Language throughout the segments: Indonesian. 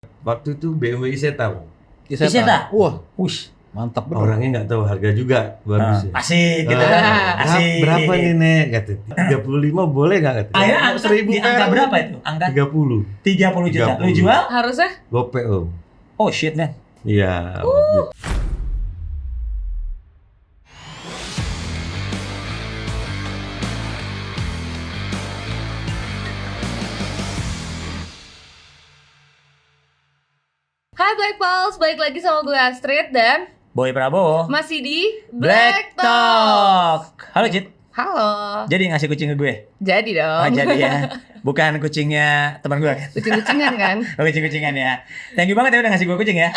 Waktu itu BMW Isetta, Bang. Isetta? Wah, Wush, mantap bener. Orangnya nggak tahu harga juga, bagus ya. asik gitu. Asik. Berapa nih, Nek? Kata 35 boleh nggak? Kata. Akhirnya angka, 1000 di angka perak. berapa itu? Angka 30. 30 juta. Lu 30. jual? Harusnya Gopek, Om. Oh shit, man. Iya. Hai Black Pulse, balik lagi sama gue Astrid dan Boy Prabowo. masih di Black Talk. Halo, Cid. Halo. Jadi ngasih kucing ke gue? Jadi dong. Oh, jadi ya. Bukan kucingnya teman gue kan? Kucing-kucingan kan? Oh, kucing-kucingan ya. Thank you banget ya udah ngasih gue kucing ya.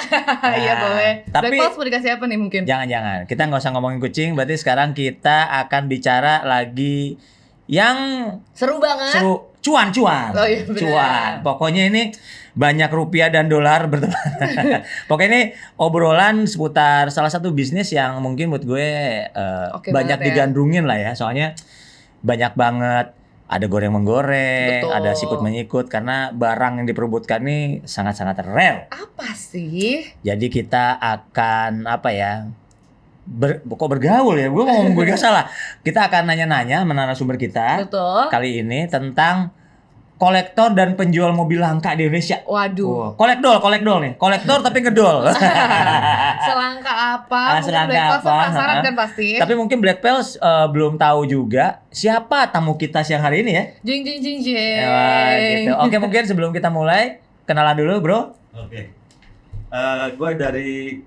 Iya boleh. Tapi Black Pulse mau dikasih apa nih mungkin? jangan-jangan. Kita nggak usah ngomongin kucing. Berarti sekarang kita akan bicara lagi yang Seru banget. seru. Cuan. Oh, iya, benar. Cuan. Pokoknya ini banyak rupiah dan dolar berteman. Pokoknya ini obrolan seputar salah satu bisnis yang mungkin buat gue Oke banyak banget ya. digandrungin lah ya. Soalnya banyak banget ada goreng menggoreng, Betul. ada sikut menyikut karena barang yang diperebutkan ini sangat-sangat rare. Apa sih? Jadi kita akan apa ya? Kok bergaul ya? Gue mau ngomong gue gak salah. Kita akan nanya-nanya narasumber kita Betul. kali ini tentang kolektor dan penjual mobil langka di Indonesia. Waduh. Kolektor nih. Kolektor tapi ngedol. Selangka apa? Mungkin selangka Black Pulse apa? penasaran kan pasti. Tapi mungkin Black Pels belum tahu juga siapa tamu kita siang hari ini ya. Jing jing jing jing. Ya, gitu. Oke, mungkin sebelum kita mulai kenalan dulu, Bro. Oke. Gue dari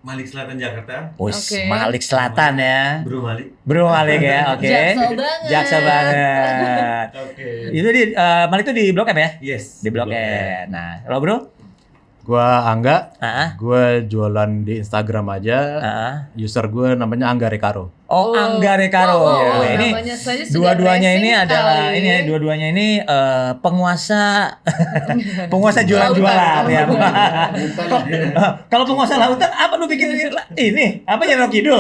Malik Selatan, Jakarta. Wis, Oke. Malik Selatan ya. Bro Malik. Bro Malik ya. Oke. Jaksel banget. Jaksel banget. Oke. Itu di Malik itu di Blok M ya? Yes. Di Blok M. Nah, lo Bro? Gua Angga, Ah, gua jualan di Instagram aja. ah. User gue namanya Angga Rekaro. Oh, Angga Rekaro. Oh, Wah, ini namanya saja sudah dua-duanya dressing ini adalah sekali. ini ya, dua-duanya ini penguasa penguasa jualan-jualan ya. Kalau penguasa lautan apa lu bikin ini? Apa Nyerok Kidul?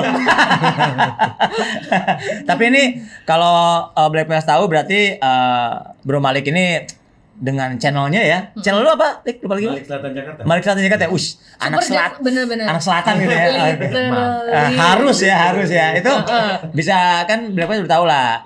Tapi ini kalau Black Pants tahu berarti Bro Malik ini dengan channelnya ya. Channel lu apa? Lik, lupa lagi. Malik Selatan, Jakarta. Malik Selatan Jakarta ya. Ush, anak selatan. Bener-bener. Anak selatan gitu ya. Literally. Harus ya. Itu bisa kan berapa udah tahu lah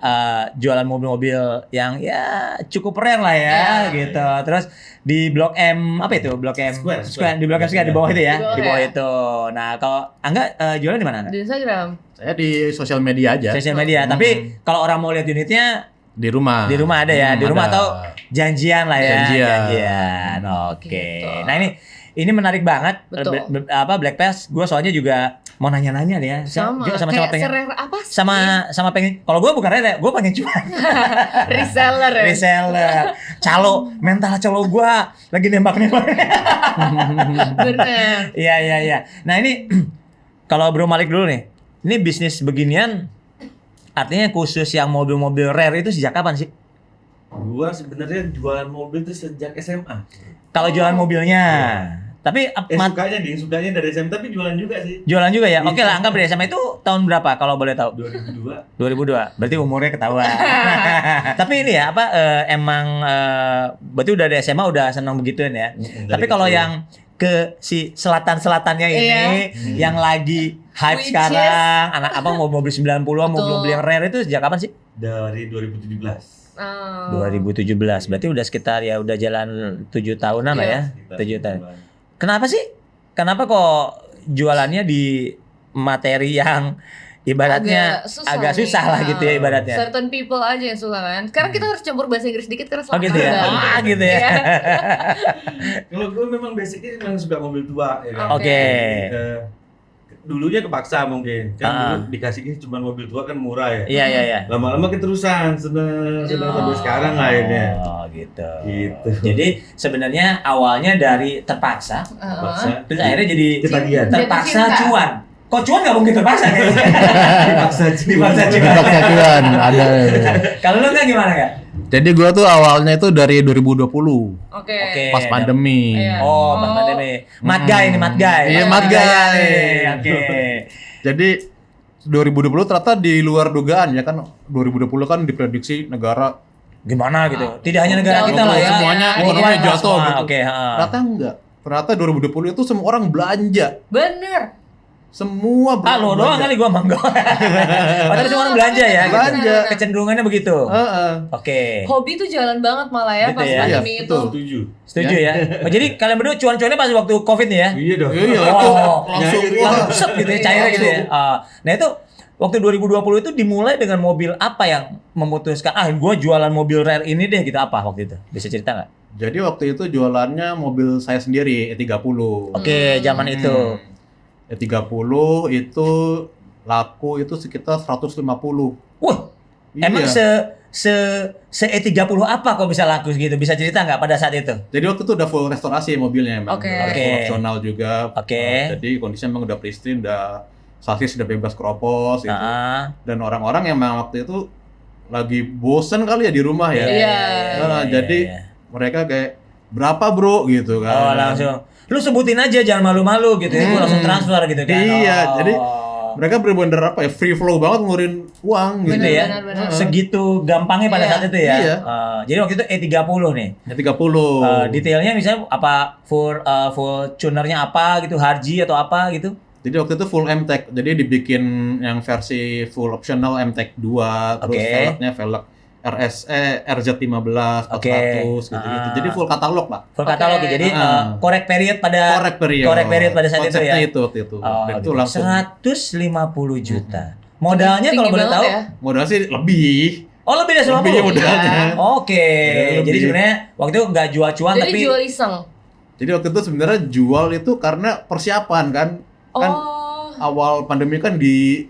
jualan mobil-mobil yang ya cukup rare lah ya gitu. Terus di Blok M apa itu? Blok M Square. Di Blok M Square di bawah itu ya. Di bawah Di bawah ya. itu. Nah, kalau Angga jualan di mana? Angga? Di Instagram. Saya di sosial media aja. Sosial media. Tapi kalau orang mau lihat unitnya Di rumah. di rumah ada ya. Di rumah ada. atau janjian lah ya. Janjian. Oke. Gitu. Nah, ini menarik banget. Betul. Black Pass. Gue soalnya juga mau nanya-nanya nih ya. Sama. Juga sama Kayak pengen. serere apa sih? Sama pengen. Kalau gue bukan rela, gue pengen cuan. Reseller ya. Reseller. Mental calo gue lagi nembak-nembak. Bener. Iya. Nah ini kalau Bro Malik dulu nih. Ini bisnis beginian artinya khusus yang mobil-mobil rare itu sejak kapan sih? Gua sebenarnya jualan mobil tuh sejak SMA. Kalau jualan mobilnya. Tapi Sukanya dari SMA tapi jualan juga sih. jualan juga ya? Iya. Oke lah, anggap dari SMA itu tahun berapa kalau boleh tahu? 2002. 2002. Berarti umurnya ketahuan. Tapi ini ya apa emang berarti udah dari SMA udah senang begituin ya. Tapi kalau yang ke si selatan-selatannya ini yang lagi hype Which sekarang anak apa mobil 90-an Betul. mobil-mobil yang rare itu sejak kapan sih? Dari 2017. Oh. 2017. Berarti udah sekitar ya udah jalan 7 tahunan lah ya. Sekitar 7 tahun. sebulan. Kenapa sih? Kenapa kok jualannya di materi yang ibaratnya agak susah lah gitu ya ibaratnya. Certain people aja yang suka kan. Sekarang kita harus campur bahasa Inggris dikit karena Oh gitu ya. banget. Gitu ya. Iya. Kalau gue memang basicnya memang suka mobil tua ya kan. Oke. Dulunya kepaksa mungkin. Kan Ah. dulu dikasih ini cuma mobil tua kan murah ya. Iya. Lama-lama keterusan sudah sampai sekarang akhirnya. Oh gitu. Gitu. Jadi sebenarnya awalnya dari terpaksa, Paksa. terus akhirnya jadi Ketagihan. terpaksa Jatuh cinta. cuan. Kok cuan nggak mungkin terpaksa kan? Dipaksa Dipaksa cuan. Dipaksa cuan, ada. Kalau lu nggak gimana nggak? Jadi gua tuh awalnya itu dari 2020. Oke. Oke. Pas pandemi. Iya. Oh, pas pandemi. Mat guy nih, mat guy. Iya, Mat mat guy. nih. Oke. Jadi 2020 ternyata di luar dugaan ya kan. 2020 kan diprediksi negara Gimana gitu? Tidak hanya negara kita lah ya. semuanya Worldwide ekonomi lah jatuh semua. gitu. Oke, ha. ternyata enggak. ternyata 2020 itu semua orang belanja. Bener. Semua Lo doang kali gua manggo. Padahal semua orang belanja ya. Gitu. Belanja. Kecenderungannya begitu. Heeh. Oke. Hobi tuh jalan banget malah ya Gitu pas ya. pandemi Iya, itu. betul. Setuju. Setuju ya. Oh, jadi kalian berdua cuan-cuannya pas waktu Covid nih ya? Iya dong. Iya, itu Oh, langsung nyair. wah. Langsung set gitu ya, cairnya gitu ya. Nah itu waktu 2020 itu dimulai dengan mobil apa yang memutuskan gua jualan mobil rare ini deh gitu, apa waktu itu? Bisa cerita nggak? Jadi waktu itu jualannya mobil saya sendiri E30. Oke, zaman itu. E30 itu laku itu sekitar 150. Wah, Iya. emang se E30 apa kok bisa laku gitu? Bisa cerita nggak pada saat itu? Jadi waktu itu udah full restorasi mobilnya emang. Oke. Udah Oke. full opsional juga. Oke. Jadi kondisinya emang udah pristine, udah sasis sudah bebas keropos gitu. Nah, Dan orang-orang yang emang waktu itu lagi bosen kali ya di rumah ya. Iya. Jadi mereka kayak berapa bro gitu kan. Oh langsung. Lu sebutin aja, jangan malu-malu gitu ya. Gua langsung transfer gitu kan. Iya, Oh. jadi mereka bener-bener apa ya, free flow banget ngeluarin uang gitu. gitu ya. Benar. Segitu gampangnya pada Iya. saat itu ya. Iya. Jadi waktu itu E30 nih. E30. Detailnya misalnya apa full tunernya apa gitu, Harji atau apa gitu. Jadi waktu itu full M-Tech. Jadi dibikin yang versi full optional M-Tech 2, terus Oke. velgnya velg RZ15 400 Oke. gitu-gitu. Jadi full katalog lah. Full Oke. katalog ya. Jadi correct period pada correct period pada saat itu ya. Konsepnya itu waktu itu. Oh, Dan itu gitu. langsung 150 juta. Modalnya kalau Tinggi boleh banget tahu. ya. modal sih lebih. Oh, lebih dari 150. Lebih modalnya. Oke. Modalnya Jadi lebih. sebenarnya waktu itu nggak jual cuan Jadi tapi jual iseng. Jadi waktu itu sebenarnya jual itu karena persiapan kan. Kan Oh. awal pandemi kan di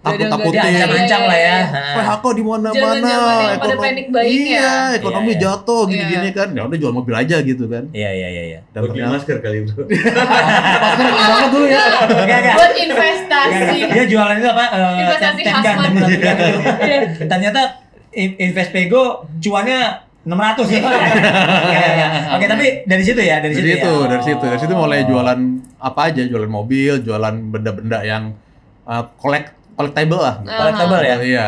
takut-takutin. Iya, ancam-ancam lah ya. PHK di mana-mana. Zaman-zaman yang pada panic buying iya, ya. ekonomi Iya, iya. jatuh gini-gini kan. Ya udah jual mobil aja gitu kan. Iya. Dan Bagi ternyata masker kali bro. masker enak banget dulu ya. Enggak. Buat investasi. Dia jualan itu apa? Investasi Ten gun. Hasman. Iya. Ternyata Investpego cuannya 600 ya. Iya. Oke, tapi dari situ ya, dari situ ya. Dari situ mulai jualan apa aja, jualan mobil, jualan benda-benda yang collectible lah. Collectible ya. Iya.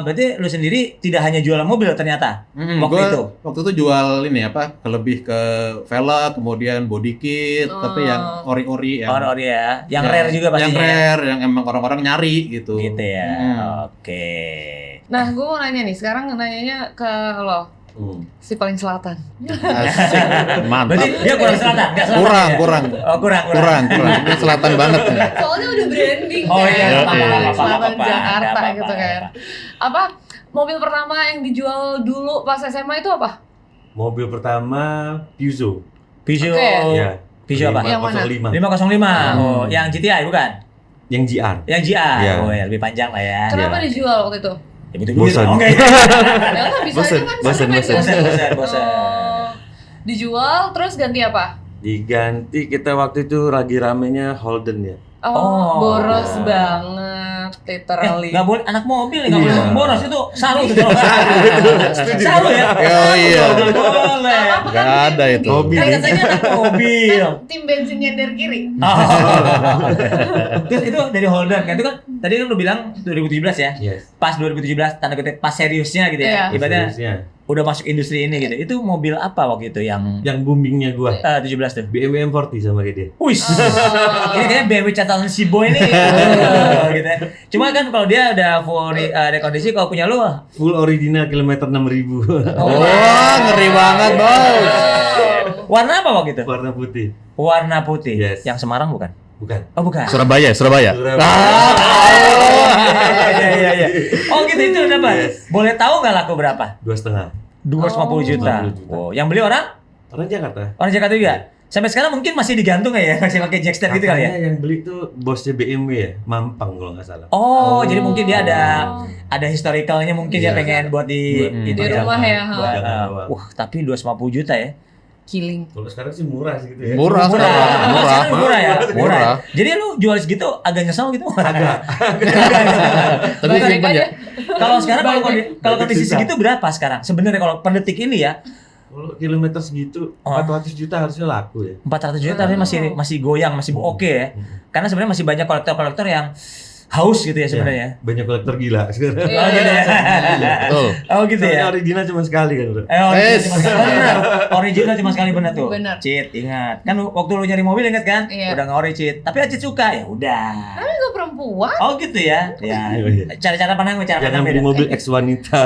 Berarti lu sendiri tidak hanya jualan mobil ternyata. Waktu Gua itu. waktu itu jual ini apa, lebih ke velg, kemudian body kit, tapi yang ori-ori yang Ori ya. Yang rare juga pastinya. Yang rare, yang emang orang-orang nyari gitu. Gitu ya. Oke. Nah, gue mau nanya nih. Sekarang nanyanya ke lo, si paling selatan. Asik, mantap. Berarti dia kurang selatan, enggak selatan. Kurang, ya? kurang. Oh, kurang. Ini selatan banget nih. Soalnya udah branding Oh, kan. iya, apa-apa, Selatan apa-apa, Jakarta apa-apa, gitu kan. Apa mobil pertama yang dijual dulu pas SMA itu apa? Mobil pertama Peugeot. Peugeot. Oke. Ya. Peugeot apa? Yang mana? 505. Oh, yang GTI bukan? Yang GR. Yang GR. Iya. Oh, ya lebih panjang lah ya. Kenapa dijual waktu itu? Ya betul Bosan. Oh, enggak. Ya kan bisa aja kan Bosan. sebenarnya. Bosan. Oh. Dijual terus ganti apa? Diganti kita waktu itu lagi ramenya Holden ya. Oh, boros ya. banget literally. Nggak boleh anak mobil, nggak boleh Iya. boros itu saru itu. Saru ya. Oh, iya. Nggak boleh. Gak ada itu. Hobi. Kan katanya anak mobil. Tim bensinnya dari kiri. Oh. Terus itu dari Holden kan itu kan tadi lu bilang 2017 ya. Yes. Pas 2017 tanda kutip pas seriusnya gitu ya. Iya. Ibaratnya Seriusnya. udah masuk industri ini gitu. Itu mobil apa waktu itu yang Yang boomingnya gua 17 tuh? BMW M40 sama kayak dia. Wih, ini kayaknya BMW catatan si boy ini gitu ya. Cuma kan kalau dia udah full rekondisi, kalau punya lu Full original kilometer 6.000. Wah, ngeri banget, Bos. warna apa waktu itu? Warna putih. Warna putih. Yes. Yang Semarang bukan? Bukan. Oh bukan. Surabaya. Surabaya. Iya. Oh gitu itu dapat. Yes. Boleh tahu nggak laku berapa? 2,5. 250 juta. 250 juta. Oh, yang beli orang Orang Jakarta. Jakarta juga. Sampai sekarang mungkin masih digantung ya, masih pakai jackster gitu kali ya. Katanya yang beli tuh bosnya BMW ya, Mampang kalau nggak salah. Oh, jadi mungkin dia ada historicalnya mungkin dia Iya. pengen buat di Buat- itu di rumah ya, ha. Buat, Jangan doang. tapi 250 juta ya. Killing. Kalau sekarang sih murah sih gitu ya. Murah, Murah. murah. Murah ya. Murah. Jadi lu jual segitu agak nyesel gitu? Agak. Tapi Balik simpen ya. aja. Kalau sekarang kalau Balik kondisi susah. segitu berapa sekarang? Sebenarnya kalau per detik ini ya Kalau kilometer segitu, Oh. 400 juta harusnya laku ya. 400 juta tapi masih goyang, masih oke ya. Karena sebenarnya masih banyak kolektor-kolektor yang haus gitu ya sebenarnya. Banyak kolektor gila sekarang. Iya. Oh gitu ya. Betul. Oh gitu Soalnya ya. original cuma sekali kan, Bro. Original Yes. cuma sekali. Benar. Original cuma sekali benar tuh. Benar. Cheat, ingat. Kan waktu lu nyari mobil ingat kan? Iya. Udah ngori cheat. Tapi Acit suka ya udah. Tapi gue perempuan. Oh gitu ya. Ya. Iya. Cara-cara pandang cara Jangan pandang beli beda. mobil ex wanita.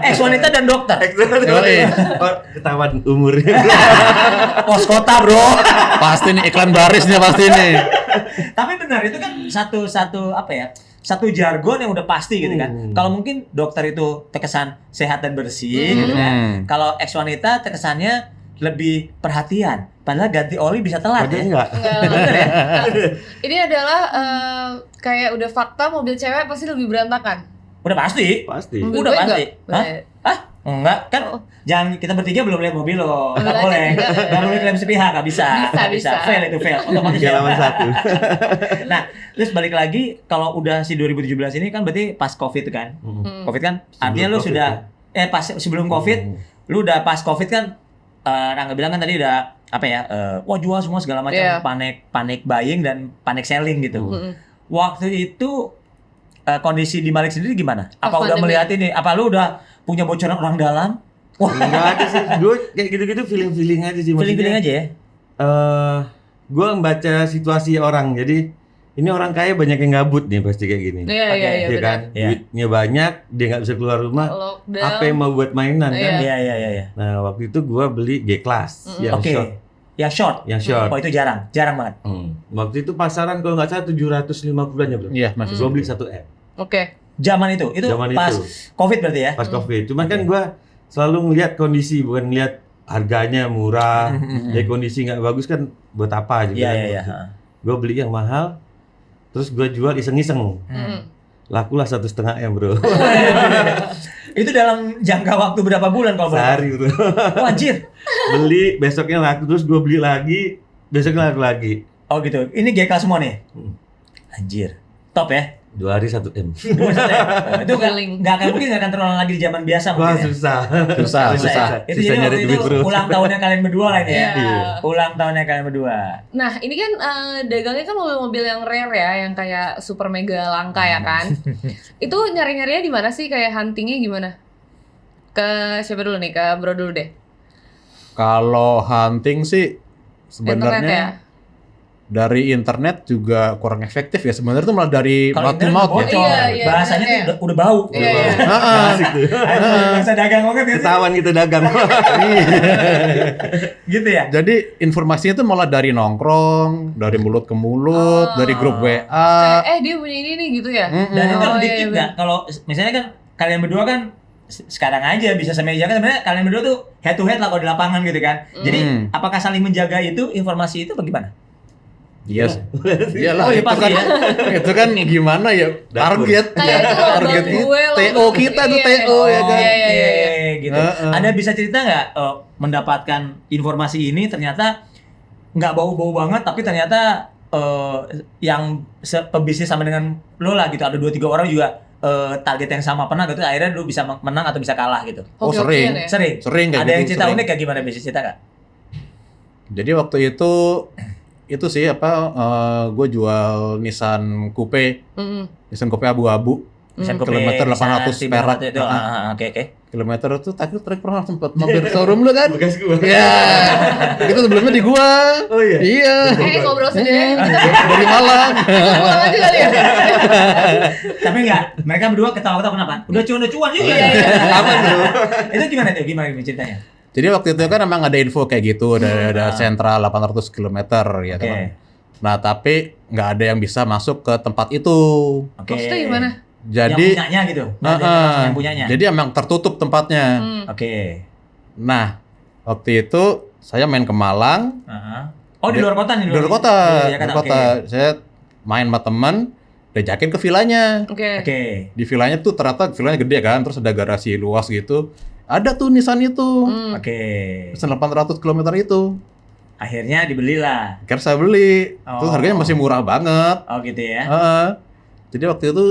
Ex wanita dan dokter. Oh, ketahuan umurnya. Pos kota, Bro. Pasti nih iklan barisnya pasti nih. Tapi benar itu kan satu apa ya? Satu jargon yang udah pasti gitu kan. Kalau mungkin dokter itu terkesan sehat dan bersih gitu kan. Kalau ex wanita terkesannya lebih perhatian. Padahal ganti oli bisa telat Padahal ya. enggak. Bener ya? Ini adalah kayak udah fakta mobil cewek pasti lebih berantakan. Udah pasti. Pasti. Mobil Udah gue pasti. enggak. Hah? Hah? Enggak kan? Oh. Jangan kita bertiga belum lihat mobil lo. Belum Enggak lihat, boleh. enggak. Enggak boleh klaim sepihak, enggak bisa. Bisa, Nggak bisa. Fail itu fail. Otomatis Tiga lawan satu. Nah, terus balik lagi kalau udah si 2017 ini kan berarti pas Covid kan. Covid kan artinya lu Covid, sudah pas sebelum Covid lu udah pas Covid kan Rangga bilang kan tadi udah apa ya? Wah jual semua segala macam, Iya. panic buying dan panic selling gitu. Waktu itu kondisi di Malik sendiri gimana? Apa udah Pandemi. melihat ini? Apa lu udah punya bocoran orang dalam? Wah, Enggak ada sih. Gue kayak gitu-gitu feeling-feeling aja sih. feeling-feeling aja ya. Gue membaca situasi orang. Jadi ini orang kaya banyak yang gabut nih pasti kayak gini. Iya, Oke, iya, iya, Iya benar. kan? Iya. Duitnya banyak, dia nggak bisa keluar rumah. Lockdown. Apa yang mau buat mainan kan? Iya. Iya. Nah waktu itu gue beli G-Class yang Oke. short. Yang short. Yang short. Oh itu jarang banget. Waktu itu pasaran kalau nggak salah 750-an ya bro. Iya, masih. Gue beli 1 M Oke. Zaman itu Zaman pas itu. Covid berarti ya? pas Covid. Cuman kan Oke. gue selalu ngeliat kondisi, bukan ngeliat harganya murah. Ya kondisi nggak bagus kan buat apa juga. Iya. Gue beli yang mahal, terus gue jual iseng-iseng. Lakulah 1,5 M bro. Itu dalam jangka waktu berapa bulan kalau boleh? Sehari bro. Oh, anjir. Beli, besoknya laku, terus gue beli lagi, besoknya laku lagi. Oh gitu. Ini GK semua nih. Anjir. Top ya. 2 hari 1 M. Oh, itu Feeling. nggak akan mungkin nggak akan terulang lagi di zaman biasa Wah mungkin ya? susah. Susah. Itu Susah jadi nyari waktu duit itu bro. ulang tahunnya kalian berdua lah ini ya. Iya. Ulang tahunnya kalian berdua. Nah, ini kan dagangnya kan mobil-mobil yang rare ya, yang kayak super mega langka ya kan. Itu nyari-nyarinya di mana sih? Kayak huntingnya gimana? Ke siapa dulu nih? Ke Bro dulu deh. Kalau hunting sih Internet sebenarnya ya. dari internet juga kurang efektif ya. Sebenarnya tuh malah dari Kalau mouth to internet mouth udah ya. bocor. Iya, iya, Bahasanya iya. tuh udah bau. Iya, iya. Asik tuh. Bahasa dagang banget ya. Ketahuan kita dagang. Gitu ya. Jadi informasinya tuh malah dari nongkrong, dari mulut ke mulut, dari grup WA. Kayak, dia punya ini nih gitu ya. Dan itu Oh, dikit iya, nggak? Kalau misalnya kan kalian berdua kan sekarang aja bisa semeja kan sebenarnya kalian berdua tuh head to head lah kalau di lapangan gitu kan. Jadi apakah saling menjaga itu informasi itu bagaimana? Iya sih. Iyalah, Oh, iya, itu pasti kan ya. itu kan gimana ya? Dapur. Target. Kayak itu loh, Target bang gue loh. TO kita tuh Iya. TO ya kan. Iya. Gitu. Heeh. Ada bisa cerita nggak mendapatkan informasi ini ternyata nggak bau-bau banget tapi ternyata yang pebisnis sama dengan lo lah gitu ada 2-3 orang juga target yang sama pernah gitu akhirnya lu bisa menang atau bisa kalah gitu. Oh, Hoki-hokian sering. ya? Sering. Sering kayak Ada yang gitu, cerita sering. unik kayak gimana bisnis cerita nggak? Jadi waktu itu sih apa gue jual Nissan Coupe, Nissan Coupe abu-abu. Misalnya Kilometer 800 perak. itu. Oke. Kilometer itu tadi pernah sempat mampir showroom lu kan? Bekas gua. Iya. Itu sebelumnya di gua. Oh iya. Iya. Ngobrol sendiri kita Dari Malang. pulang aja kali ya. Tapi enggak, mereka berdua ketawa-ketawa kenapa? Udah cuan juga. Iya. Aman bro. Itu gimana tuh? Gimana ceritanya? Jadi waktu itu kan emang ada info kayak gitu, ada sentra 800 km ya Oke. teman. Nah tapi nggak ada yang bisa masuk ke tempat itu. Oke. Maksudnya gimana? Jadi, yang punyanya gitu. Nggak ada yang langsung yang punyanya. jadi emang tertutup tempatnya. Oke. Nah waktu itu saya main ke Malang. Aha. Oh di luar kota nih? Di luar kota, Iya, kan? di luar kota. Oke. Saya main sama teman, diajakin ke villanya. Oke. Oke. Di villanya tuh ternyata villanya gede kan, terus ada garasi luas gitu. Ada tuh Nissan itu, Oke. Nissan 800 km itu. Akhirnya dibelilah. Akhirnya saya beli, terus Oh. harganya masih murah banget. Oh gitu ya. Heeh. Jadi waktu itu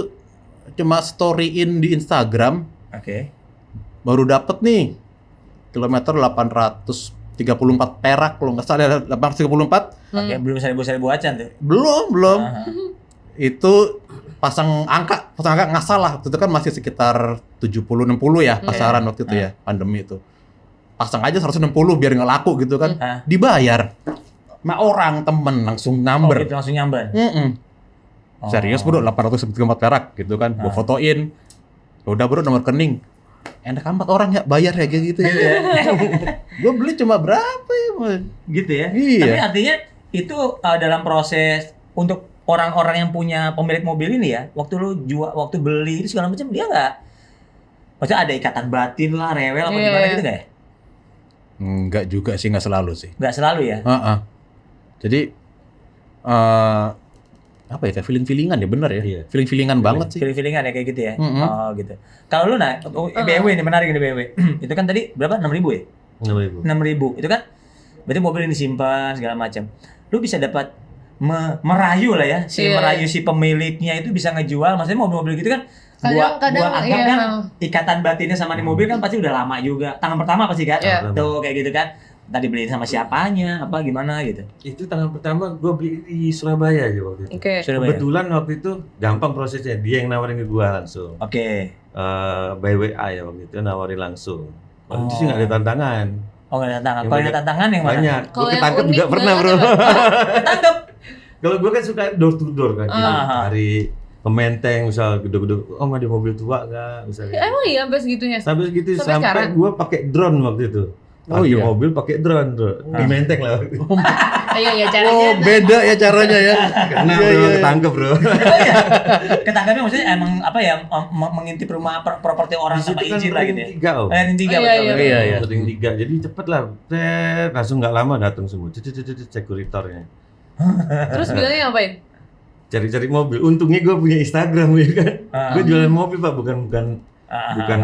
cuma storyin di Instagram, Oke. baru dapet nih kilometer 834 perak kalau nggak salah 834. Oke, belum 1000 acan tuh. Belum. Aha. itu pasang angka nggak salah. Waktu itu kan masih sekitar 70-60 ya pasaran waktu itu ya, pandemi itu. Pasang aja 160 biar nggak laku gitu kan. Dibayar. Sama orang temen langsung Oh, number. gitu langsung nyamber. Oh. Serius bro, 834 perak gitu kan. Gua fotoin. Udah bro, nomor rekening. Enak amat orang ya bayar ya kayak gitu ya. Gua beli cuma berapa ya, Man? Gitu ya. Iya. Tapi artinya itu dalam proses untuk orang-orang yang punya pemilik mobil ini ya, waktu lu jual, waktu beli itu segala macam dia nggak, maksudnya ada ikatan batin lah, rewel apa gimana gitu nggak ya? Enggak juga sih, nggak selalu sih. Nggak selalu ya. Jadi apa ya, kayak feeling-feelingan ya, bener ya. Iya. Feeling-feelingan banget sih. Feeling-feelingan ya kayak gitu ya. Mm-mm. Oh gitu. Kalau lu BMW ini menarik ini BMW. Itu kan tadi berapa? 6.000 ya? 6.000. 6.000. Itu kan berarti mobil ini disimpan segala macam. Lu bisa dapat merayu lah ya, merayu si pemiliknya itu bisa ngejual. Maksudnya mobil-mobil gitu kan Kadang-kadang, gua anggap kan ikatan batinnya sama nih mobil kan pasti udah lama juga. Tangan pertama pasti kan? Iya. Tuh kayak gitu kan. Tadi beli sama siapanya, apa gimana gitu. Itu tangan pertama gue beli di Surabaya aja waktu itu. Oke. Surabaya. Kebetulan waktu itu gampang prosesnya, dia yang nawarin ke gue langsung. Oke. By WA ya waktu itu nawarin langsung. Waktu itu sih nggak ada tantangan. Oh nggak ada tantangan. Yang Kalau ada banyak- tantangan yang mana? Banyak. Kalau Gue yang ketangkep unik juga pernah bro. banget Ketangkep. Kalau gue kan suka door to door kan, gitu. Ah. Cari kementeng, misal gedung-gedung, oh ada mobil tua nggak, misalnya. Emang iya sampai segitunya? Sampai segitu, Sampai sampai sekarang? gue pakai drone waktu itu. Oh, Parkir iya? mobil pakai drone bro, di menteng lah waktu itu. Iya caranya. Oh, beda ya caranya ya. Kena Iya, bro, iya. ketangkep bro. Ketangkepnya maksudnya emang apa ya, mengintip rumah properti orang Di situ tanpa kan izin lah ring gitu ya. 3 om. Ring 3 Iya, betul. iya. Iya, iya. Ring 3, jadi cepet lah. Tet, langsung nggak lama datang semua. Sekuritornya. Terus bilangnya ngapain? Cari-cari mobil. Untungnya gue punya Instagram ya kan. Gue jualan mobil pak, bukan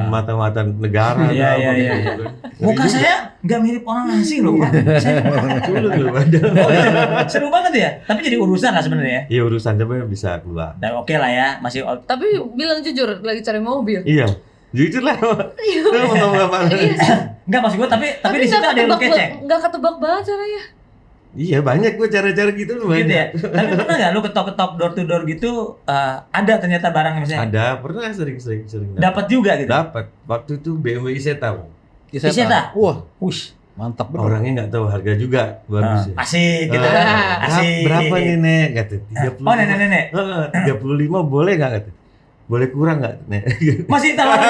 mata-mata negara. Iya, atau iya, apa iya, gitu iya. kan. Muka saya nggak mirip orang asing loh Pak. Saya Culun loh padahal. Oh, iya. Seru banget ya. Tapi jadi urusan lah sebenarnya ya. Iya urusan coba bisa keluar. Dan oke lah ya, masih Tapi bilang jujur lagi cari mobil. Iya. Jujur lah. Lu mau ngomong apa? enggak maksud gua tapi di situ ada yang lu kecek. Nggak ketebak banget caranya. Iya banyak gue cara-cara gitu loh Gitu ya. banyak. Tapi pernah nggak lu ketok-ketok door to door gitu ada ternyata barang misalnya Ada, pernah sering. dapat juga gitu. Dapat. Waktu itu BMW Isetta. Isetta? Wah, Wush. mantap bro. Orangnya nggak tahu harga juga, bagus ya. Asik gitu. Ah, Asik. berapa nih Nek? Kata 30. Oh, nenek-nenek. 35 boleh nggak kata? Boleh kurang nggak Nek? Masih tawarin.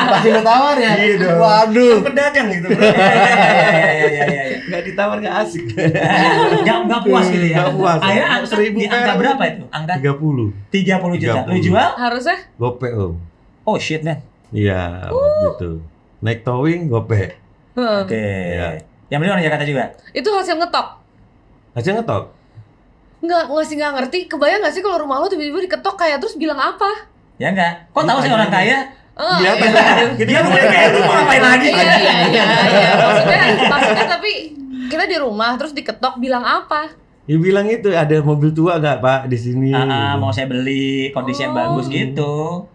Masih lo tawar ya? Iya dong. Waduh. Pedagang gitu bro. Iya. Nggak ditawar nggak asik. Nggak puas gitu ya. Nggak puas. Akhirnya angka 1.000 di angka perak. berapa itu? Angka 30. 30 juta. Lu 30. jual? Harusnya Gope om. Oh shit man. Iya, gitu. Naik towing gope. Oke. Iya. Yang beli orang Jakarta juga. itu hasil ngetok. Aja ngetok. Nggak ngerti. Kebayang nggak sih kalau rumah lo tiba-tiba diketok kayak terus bilang apa? Ya enggak? Kok tahu sih orang kaya? Iya, Dia punya kayak lu mau ngapain lagi? Iya. Maksudnya tapi kita di rumah terus diketok bilang apa? Dia bilang itu ada mobil tua nggak Pak di sini? Gitu. Mau saya beli kondisi yang bagus gitu.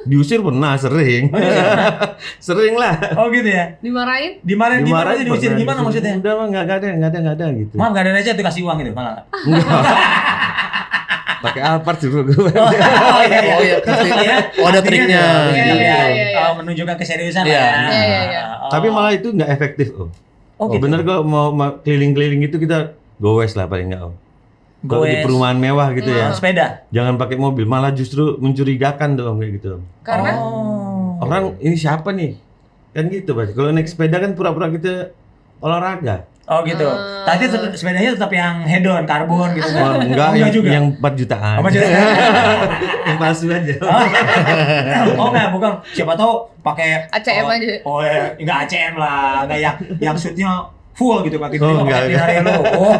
Diusir pernah sering. Sering lah. Oh gitu ya. Dimarahin? Dimarahin gimana sih diusir pernah gimana disuruh, maksudnya? Udah mah nggak ada gitu. Maaf gak ada aja tuh kasih uang gitu malah. Enggak. Pakai Alphard suruh gue. Oh iya. Oh iya, pasti. Ya, Oh, ada triknya. Iya. Menunjukkan keseriusan Iya. lah ya. Iya. Oh. Tapi malah itu nggak efektif om. Oh, gitu. Bener kok mau keliling-keliling itu kita gowes lah paling nggak om. Kalau di Goes. perumahan mewah gitu ya, Sepeda. jangan pakai mobil, malah justru mencurigakan tuh om kayak gitu. Om. Karena Oh. Orang ini siapa nih? Kan gitu Pak. Kalau naik sepeda kan pura-pura kita olahraga. Oh gitu. Tadi sepedanya tetap yang hedon, karbon gitu Oh, kan? enggak, Enggak juga. yang 4 jutaan. Oh, 4 jutaan. Yang palsu aja. Oh enggak, bukan. Siapa tahu pakai ACM aja. Oh ya, enggak ACM lah, enggak yang shootnya full gitu kan. Tiba-tiba Oh, enggak, pakai Pinarello. Oh,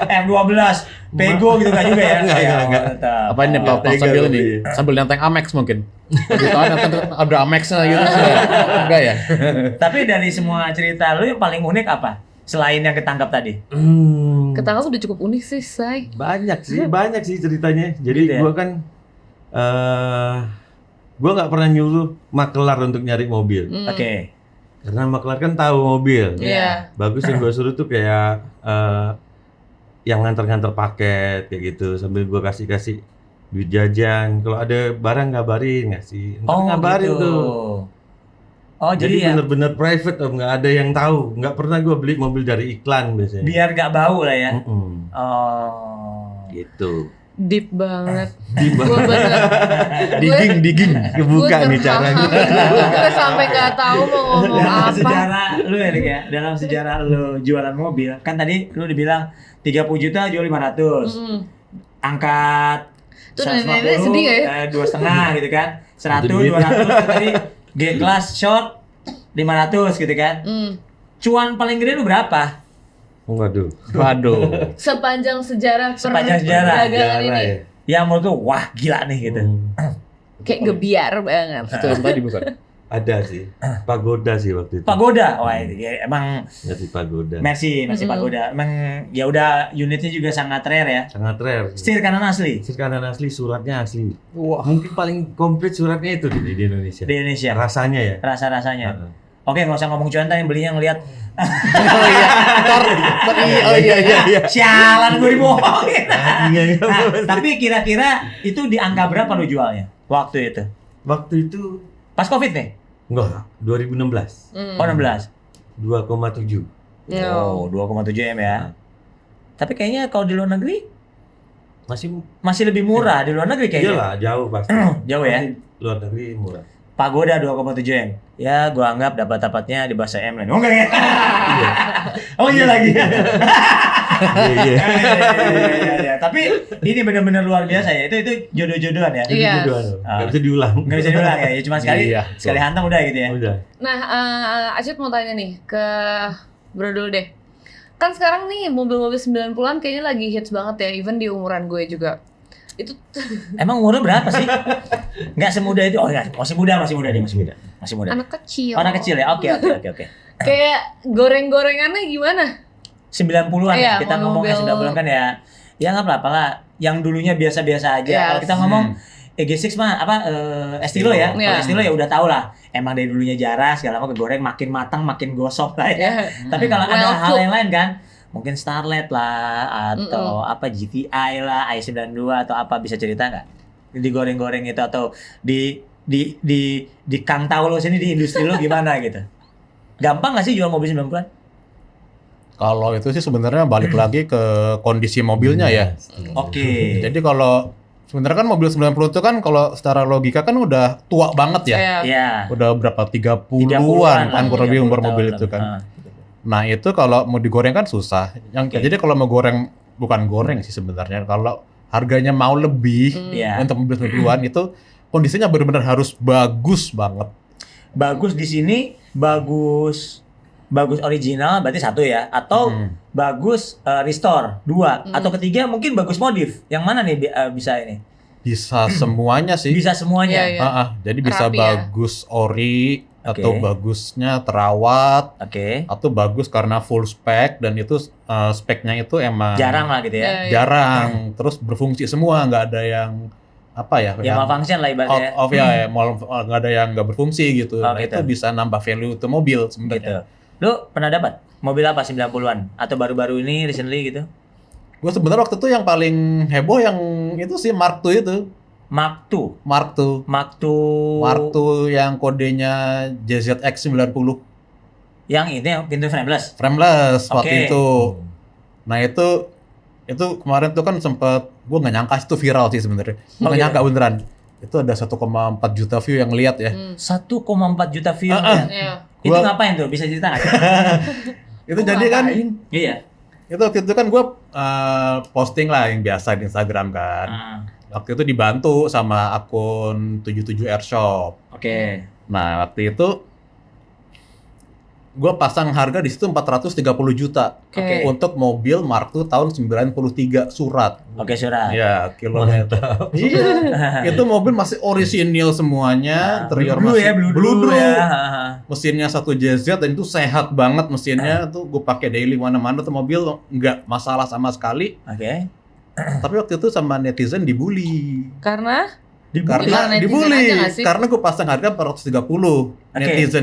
M12, Pego gitu kan juga ya. Enggak. Tetap. Apa ini Pak Tega sambil lu, ini? iya. Sambil nenteng Amex mungkin. Jadi tahu ada Amexnya gitu. Enggak ya? Tapi dari semua cerita lu yang paling unik apa? Selain yang ketangkap tadi. ketangkap udah cukup unik sih, Say. Banyak sih ceritanya. Jadi Gitu ya? gua kan gua nggak pernah nyuruh makelar untuk nyari mobil. Oke. Karena makelar kan tahu mobil. Iya. Bagus yang gua suruh tuh kayak yang nganter-nganter paket kayak gitu sambil gue kasih duit jajan. Kalau ada barang ngabarin ngasih. Ntar ngabarin gitu. tuh. Oh Jadi jadi ya bener-bener private Om, nggak ada yang tahu. Nggak pernah gue beli mobil dari iklan biasanya. biar nggak bau lah ya. Mm-mm. Oh. Gitu. Deep banget. Di Gue bener. Digging. Kebuka nih caranya. Gue sampai nggak tahu mau ngomong Dalam apa. sejarah lu ya, Rik, ya. Dalam sejarah lu jualan mobil, kan tadi lu dibilang 30 juta jual 500. Angkat Tuh nenek-nenek sedih nggak ya? 2,5 gitu kan. 100, Itu duit. 200 tadi G-class short 500 gitu kan. Cuan paling gede lu berapa? Waduh. Sepanjang sejarah Sepanjang sejarah. perdagangan ini. ya. Yang menurut lu wah gila nih gitu. Kayak gebiar banget. Itu yang tadi bukan? Ada sih. Pagoda sih waktu itu. Pagoda. Wah, ya, emang Jadi pagoda. Mercy Pagoda. Emang ya udah unitnya juga sangat rare ya. Sangat rare. Setir kanan asli Setir kanan asli, suratnya asli. Wah. Mungkin paling komplit suratnya itu di Indonesia. di Indonesia. Rasanya ya. Rasa-rasanya. Heeh. Oke, nggak usah ngomong cuan, yang belinya ngelihat. Oh iya. Sialan gue dibohongin. Iya. Nah, tapi kira-kira itu di angka berapa lu jualnya waktu itu? Waktu itu Pas Covid nih? enggak, 2016. Oh 16. 2,7. Oh 2,7 M ya. Tapi kayaknya kalau di luar negeri Masih lebih murah di luar negeri kayaknya. iyalah, jauh pasti. Jauh ya. Pasti luar negeri murah. Pagoda 2,7 M. Ya, gua anggap dapat-dapatnya di bahasa M lah. Oh enggak ya? Oh iya lagi. Iya. Iya. Tapi ini benar-benar luar biasa ya. Itu jodoh-jodohan ya. Iya. Enggak bisa diulang. Nggak bisa diulang ya. Ya cuma sekali Iya. sekali hantam udah gitu ya. Udah. Nah, Acit mau tanya nih ke Bro dulu deh. Kan sekarang nih mobil-mobil 90-an kayaknya lagi hits banget ya, even di umuran gue juga. Itu Emang umurnya berapa sih? Nggak semuda itu. Oh enggak, masih muda dia, masih muda. Masih muda. anak kecil. Oh, anak kecil ya. Oke. Kayak goreng-gorengannya gimana? 90-an Iya, kita ngomongnya mobil- 90-an kan ya. Ya nggak apa-apa lah. Yang dulunya biasa-biasa aja. Yes. Kalau kita ngomong EG6 mah Estilo ya. Iya. Kalau Estilo ya udah tau lah. Emang dari dulunya jarang, segala macam kegoreng, makin matang, makin gosok lah ya. Tapi kalau ada Well hal cooked. yang lain kan, mungkin Starlet lah, atau apa GTI lah, i92 atau apa, bisa cerita nggak? Digoreng-goreng itu atau di Kang Tau lo sini, di industri lo gimana gitu? Gampang nggak sih jual mobil 90-an? Kalau itu sih sebenarnya balik lagi ke kondisi mobilnya ya. Oke. Jadi kalau sebenarnya kan mobil 90 itu kan kalau secara logika kan udah tua banget ya. Iya. Ya. Udah berapa 30-an an kan lah, kurang lebih 30 umur mobil tahun itu lah. kan. Nah, itu kalau mau digoreng kan susah. Jadi kalau mau goreng, bukan goreng sih sebenarnya. Kalau harganya mau lebih Iya. untuk mobil 90-an itu kondisinya benar-benar harus bagus banget. Bagus di sini, bagus original berarti satu ya, atau bagus restore dua, atau ketiga mungkin bagus modif. Yang mana nih bisa ini? Bisa semuanya sih. Bisa semuanya. Iya. Jadi bisa Rapi ya. bagus ori atau Oke. bagusnya terawat Oke. atau bagus karena full spec dan itu speknya itu emang Jarang lah gitu ya. Iya. jarang. Terus berfungsi semua, nggak ada yang apa ya? Ya malfunction lah out ibaratnya. of nggak ada yang nggak berfungsi gitu. Oh, Nah, gitu. itu bisa nambah value untuk mobil Gitu. sebenarnya. Lu pernah dapat mobil apa 90-an atau baru-baru ini recently gitu? Gue sebenarnya waktu itu yang paling heboh yang itu sih Mark II itu. Mark II Mark II yang kodenya JZX 90 yang ini yang pintu frameless. frameless Oke. waktu itu. Nah itu kemarin tuh kan sempet gue nggak nyangka itu viral sih sebenarnya. Gue nggak gitu. nyangka beneran. Itu ada 1,4 juta view yang lihat ya. 1,4 juta view. Iya. Itu Gua- ngapain tuh? Bisa cerita nggak? Itu jadi kan Iya. itu waktu itu kan gue posting lah yang biasa di Instagram kan. Waktu itu dibantu sama akun 77 Airshop. Oke. Nah waktu itu gue pasang harga di situ 430 juta Oke. untuk mobil Mark II tahun 93 surat. Oke, surat. Ya, kilometer. Iya. Itu mobil masih orisinil semuanya, interior Blue masih ya, blue ya. Mesinnya 1 JZ dan itu sehat banget mesinnya. Tuh gue pakai daily mana-mana tuh mobil nggak masalah sama sekali. Oke. Tapi waktu itu sama netizen dibully. Karena Karena netizen dibully. aja nggak sih? Karena gue pasang harga 430.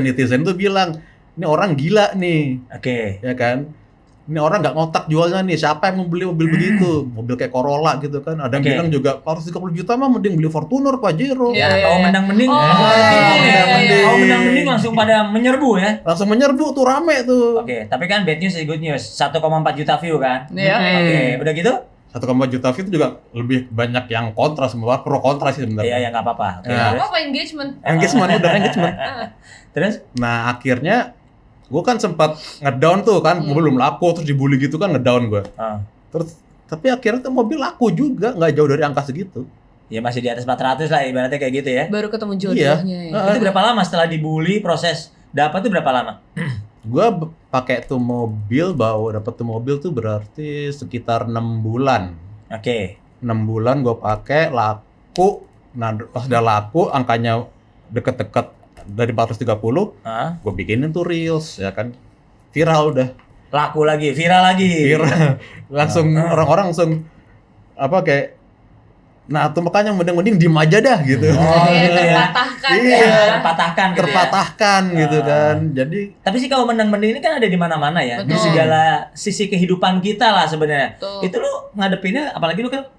Netizen tuh bilang, ini orang gila nih. Oke. Ya kan? ini orang nggak ngotak jualnya nih, siapa yang mau beli mobil begitu? Mobil kayak Corolla gitu kan. Ada yang bilang juga 430 juta mah mending beli Fortuner, Pajero. Ya, kalau menang-mending. Kalau menang-mending langsung pada menyerbu ya. Langsung menyerbu tuh, rame tuh. Oke, tapi kan bad news is good news. 1,4 juta view kan. Iya. Oke, udah gitu? 1,4 juta view itu juga lebih banyak yang kontra, semua pro kontra sih sebenarnya. Iya, ya nggak apa-apa. Oke, Nah. terus? Apa engagement? Udah engagement. Terus? Nah, akhirnya gue kan sempat ngedown tuh kan, mobil belum laku, terus dibully gitu kan, ngedown gue. Terus tapi akhirnya tuh mobil laku juga, nggak jauh dari angka segitu. Ya masih di atas 400 lah ibaratnya kayak gitu ya. Baru ketemu jodohnya ya. Itu berapa lama setelah dibully, proses dapat tuh berapa lama? Gue pakai tuh mobil, dapat tuh mobil tuh berarti sekitar 6 bulan. Oke. 6 bulan gue pakai, laku. Nah, pas udah laku, angkanya deket-deket dari 430, gue bikinin tuh reels, ya kan, viral udah. Laku lagi, viral lagi. Viral. Langsung orang-orang langsung apa kayak, nah tuh makanya mending diem aja dah gitu. Terpatahkan Terpatahkan gitu kan. Jadi tapi sih kalau menang-mending ini kan ada di mana-mana ya. Di Betul. segala sisi kehidupan kita lah sebenarnya. Betul. Itu lu ngadepinnya, apalagi lu kan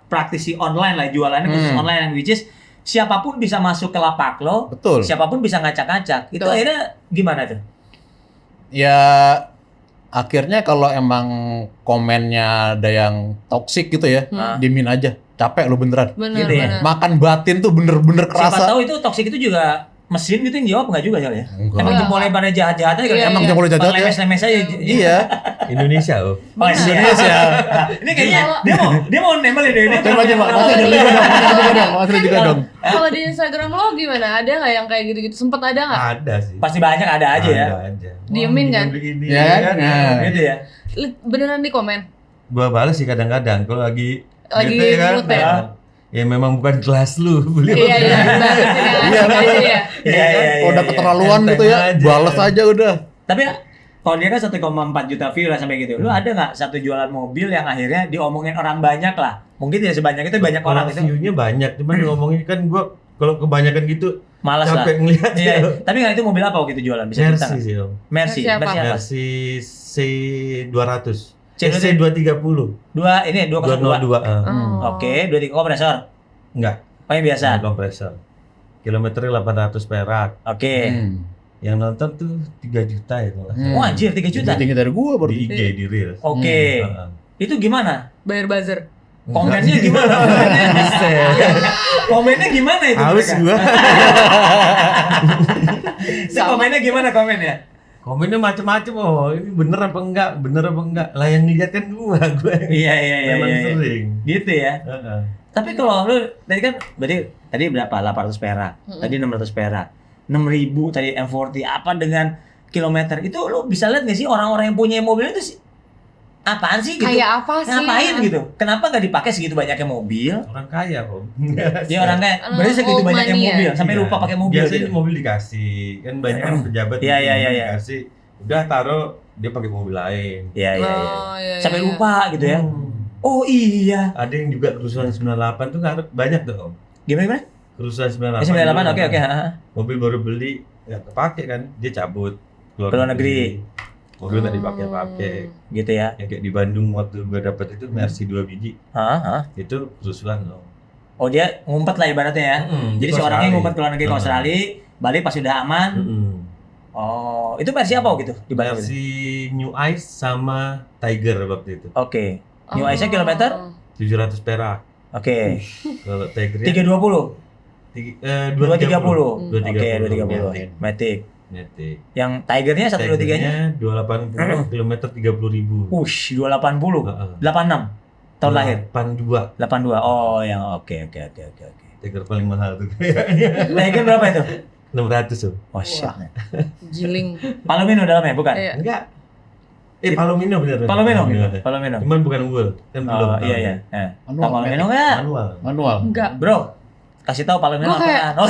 praktisi online lah, jualannya khusus online, which is siapapun bisa masuk ke lapak lo. betul. Siapapun bisa ngacak-ngacak. Itu Betul. akhirnya gimana tuh? Ya akhirnya kalau emang komennya ada yang toksik gitu ya, diemin aja. Capek lu beneran. Gitu ya? Makan batin tuh bener-bener Siapa kerasa. tahu itu toksik itu juga mesin gitu yang jawab nggak juga kali ya? Enggak. Emang jempolnya pada jahat-jahatnya kan? Iya, Emang iya. jempolnya jahat ya? Lemes-lemes aja. Iya. Indonesia loh. Oh, Indonesia. Ini kayaknya dia mau nembel ini. Coba masih juga dong. Kalau di Instagram lo gimana? Ada nggak yang kayak gitu-gitu? Sempet ada nggak? Ada sih. Pasti banyak ada aja ya. Ada aja. Diemin Wah, kan? beli ini, Ya kan? Nah. Gitu ya. Beneran di komen? Gua balas sih kadang-kadang kalau lagi Lagi mood ya? nah, ya memang bukan kelas lu beli. Iya, iya. Balesin yang Iya, asik aja ya. Iya. Kalau udah keterlaluan gitu ya, Enteng aja. balas aja udah. Tapi kalau dia kan 1,4 juta view lah sampai gitu. Lu ada nggak satu jualan mobil yang akhirnya diomongin orang banyak lah? Mungkin tidak sebanyak itu, banyak orang itu. View-nya banyak, cuman ngomongin kan gua kalau kebanyakan gitu Malas lah. capek ngeliat. Iya. Tapi nggak itu mobil apa waktu itu jualan? Bisa cerita Mercy nggak? sih om. Mercy. Mercy apa? Mercy apa? Mercy C200. C200. C230. Ini 202. 202. Oh. Oke, 23 kompresor. Enggak. Oh yang biasa. Kompresor. Kilometernya 800 perak. Oke. Yang nonton tuh 3 juta ya kalau nggak salah. Oh anjir 3 juta. Tinggi dari gua baru. Di IG, di Reels. Oke. Heeh. Itu gimana? Bayar buzzer. Komennya gimana? Komennya gimana itu? Haus mereka? gua. Itu komennya gimana komennya? Komennya macem-macem, oh ini bener apa enggak, bener apa enggak. Lah yang lihat kan gua Iya. memang sering. Gitu ya. Heeh. Tapi kalau lu tadi kan berarti tadi berapa? 800 perak. Tadi 600 perak. 6.000 tadi M40 apa dengan kilometer. Itu lu bisa lihat nggak sih orang-orang yang punya mobil itu sih apaan sih gitu? Kayak apa sih? Ngapain gitu? Kenapa nggak dipakai segitu banyaknya mobil? Orang kaya kok. Dia orang kayak Orang berarti segitu old banyaknya money ya? mobil sampai Iya. lupa pakai mobil Biasanya gitu. mobil dikasih, kan banyak kan pejabat Iya, gitu, iya, mobil iya. dikasih, udah taruh dia pakai mobil lain. Iya. Oh, iya, Sampai iya. lupa gitu ya. Hmm. Oh iya. Ada yang juga kerusuhan 98 tuh banyak tuh om. Gimana? Kerusuhan 98. 98 oke. Mobil baru beli nggak kepake kan, dia cabut Keluar negeri. Mobil nggak dipakai-pakai. Gitu ya. Yang kayak di Bandung waktu gue dapet itu Mercy 2 biji, Hah? itu kerusuhan loh. Oh dia ngumpet lah ibaratnya ya. Jadi di si orangnya Australia. ngumpet ke luar negeri ke Australia, balik pas sudah aman. Mm-mm. Oh, itu versi apa gitu di Bandung? Mercy New Ice sama Tiger waktu itu. Oke. New Ice-nya kilometer? 700 perak. Oke. Kalau Tigernya 320. 230. 230. Oke, 230. Matic. Matic. Yang Tigernya 123-nya? Tigernya 280 kilometer 30.000. Ush, 280. 86 tahun lahir. 82. 82. Oh, yang oke. Tiger paling mahal tuh kayaknya. Tiger berapa itu? 600 tuh. Oh shit. Giling. Palomino dalamnya bukan? Iya. Enggak. Palomino bener. Palomino. Palomino. Cuman bukan wool. Kan belum. Oh, iya. Manual, Tahu Palomino enggak? Manual. Enggak. Bro, kasih tahu Palomino Gua kayak- apaan? Oh,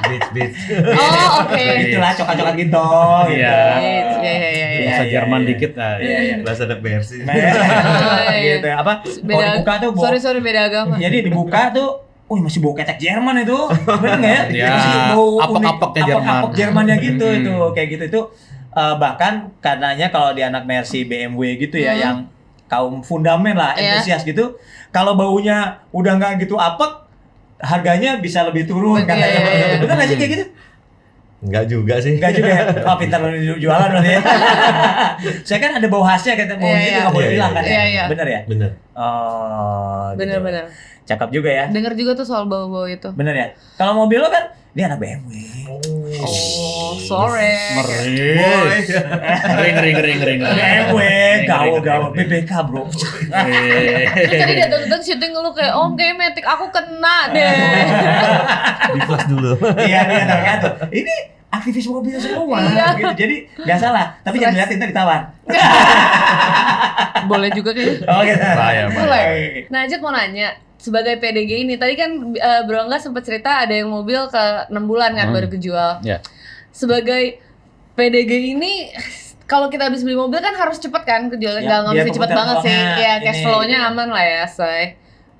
Beach. Oh, oke. itulah coklat-coklat gitu. Iya. Iya. Bahasa Iya, Jerman iya. dikit lah. Iya. Bahasa anak Mercy. iya. Gitu. Apa? Kalau Beda. dibuka tuh Sorry beda agama. Jadi dibuka tuh, masih bau ketek Jerman itu. Bener nggak ya? Iya, Masih bau apek-apeknya unik, Jerman. apek-apek Jermannya gitu itu. Kayak gitu itu bahkan karenanya kalau di anak Mercy BMW gitu ya, yang kaum fundamen lah, entusias gitu, kalau baunya udah nggak gitu apek, harganya bisa lebih turun katanya. Benar nggak sih kayak gitu? Enggak juga sih. Enggak juga ya? Oh, pintar lu jualan berarti ya. Saya kan ada bau khasnya, kata baunya itu nggak boleh bilang kan ya? Bener ya? Bener. Oh, gitu. Bener-bener. Cakep juga ya. Dengar juga tuh soal bau-bau itu. Bener ya? Kalau mobil lo kan, dia anak BMW. Oh, sorry. Ngeri. BMW, gaul, BBK bro. Terus tadi datang-datang syuting lu kayak, Om kayak Matic aku kena deh. Di flash dulu. Iya, dia tergantung. Ini aktivis mobil semua gitu. Jadi nggak salah, tapi jangan dilihatin, ntar ditawar. Boleh juga kayaknya. Oh gitu. Boleh. Nah, Ajat mau nanya, sebagai PDG ini, tadi kan Bro Angga sempat cerita ada yang mobil ke 6 bulan kan baru kejual. Ya. Sebagai PDG ini, kalau kita habis beli mobil kan harus cepet kan kejualnya, nggak biar mesti cepet banget sih. Ya cash flow-nya aman lah ya,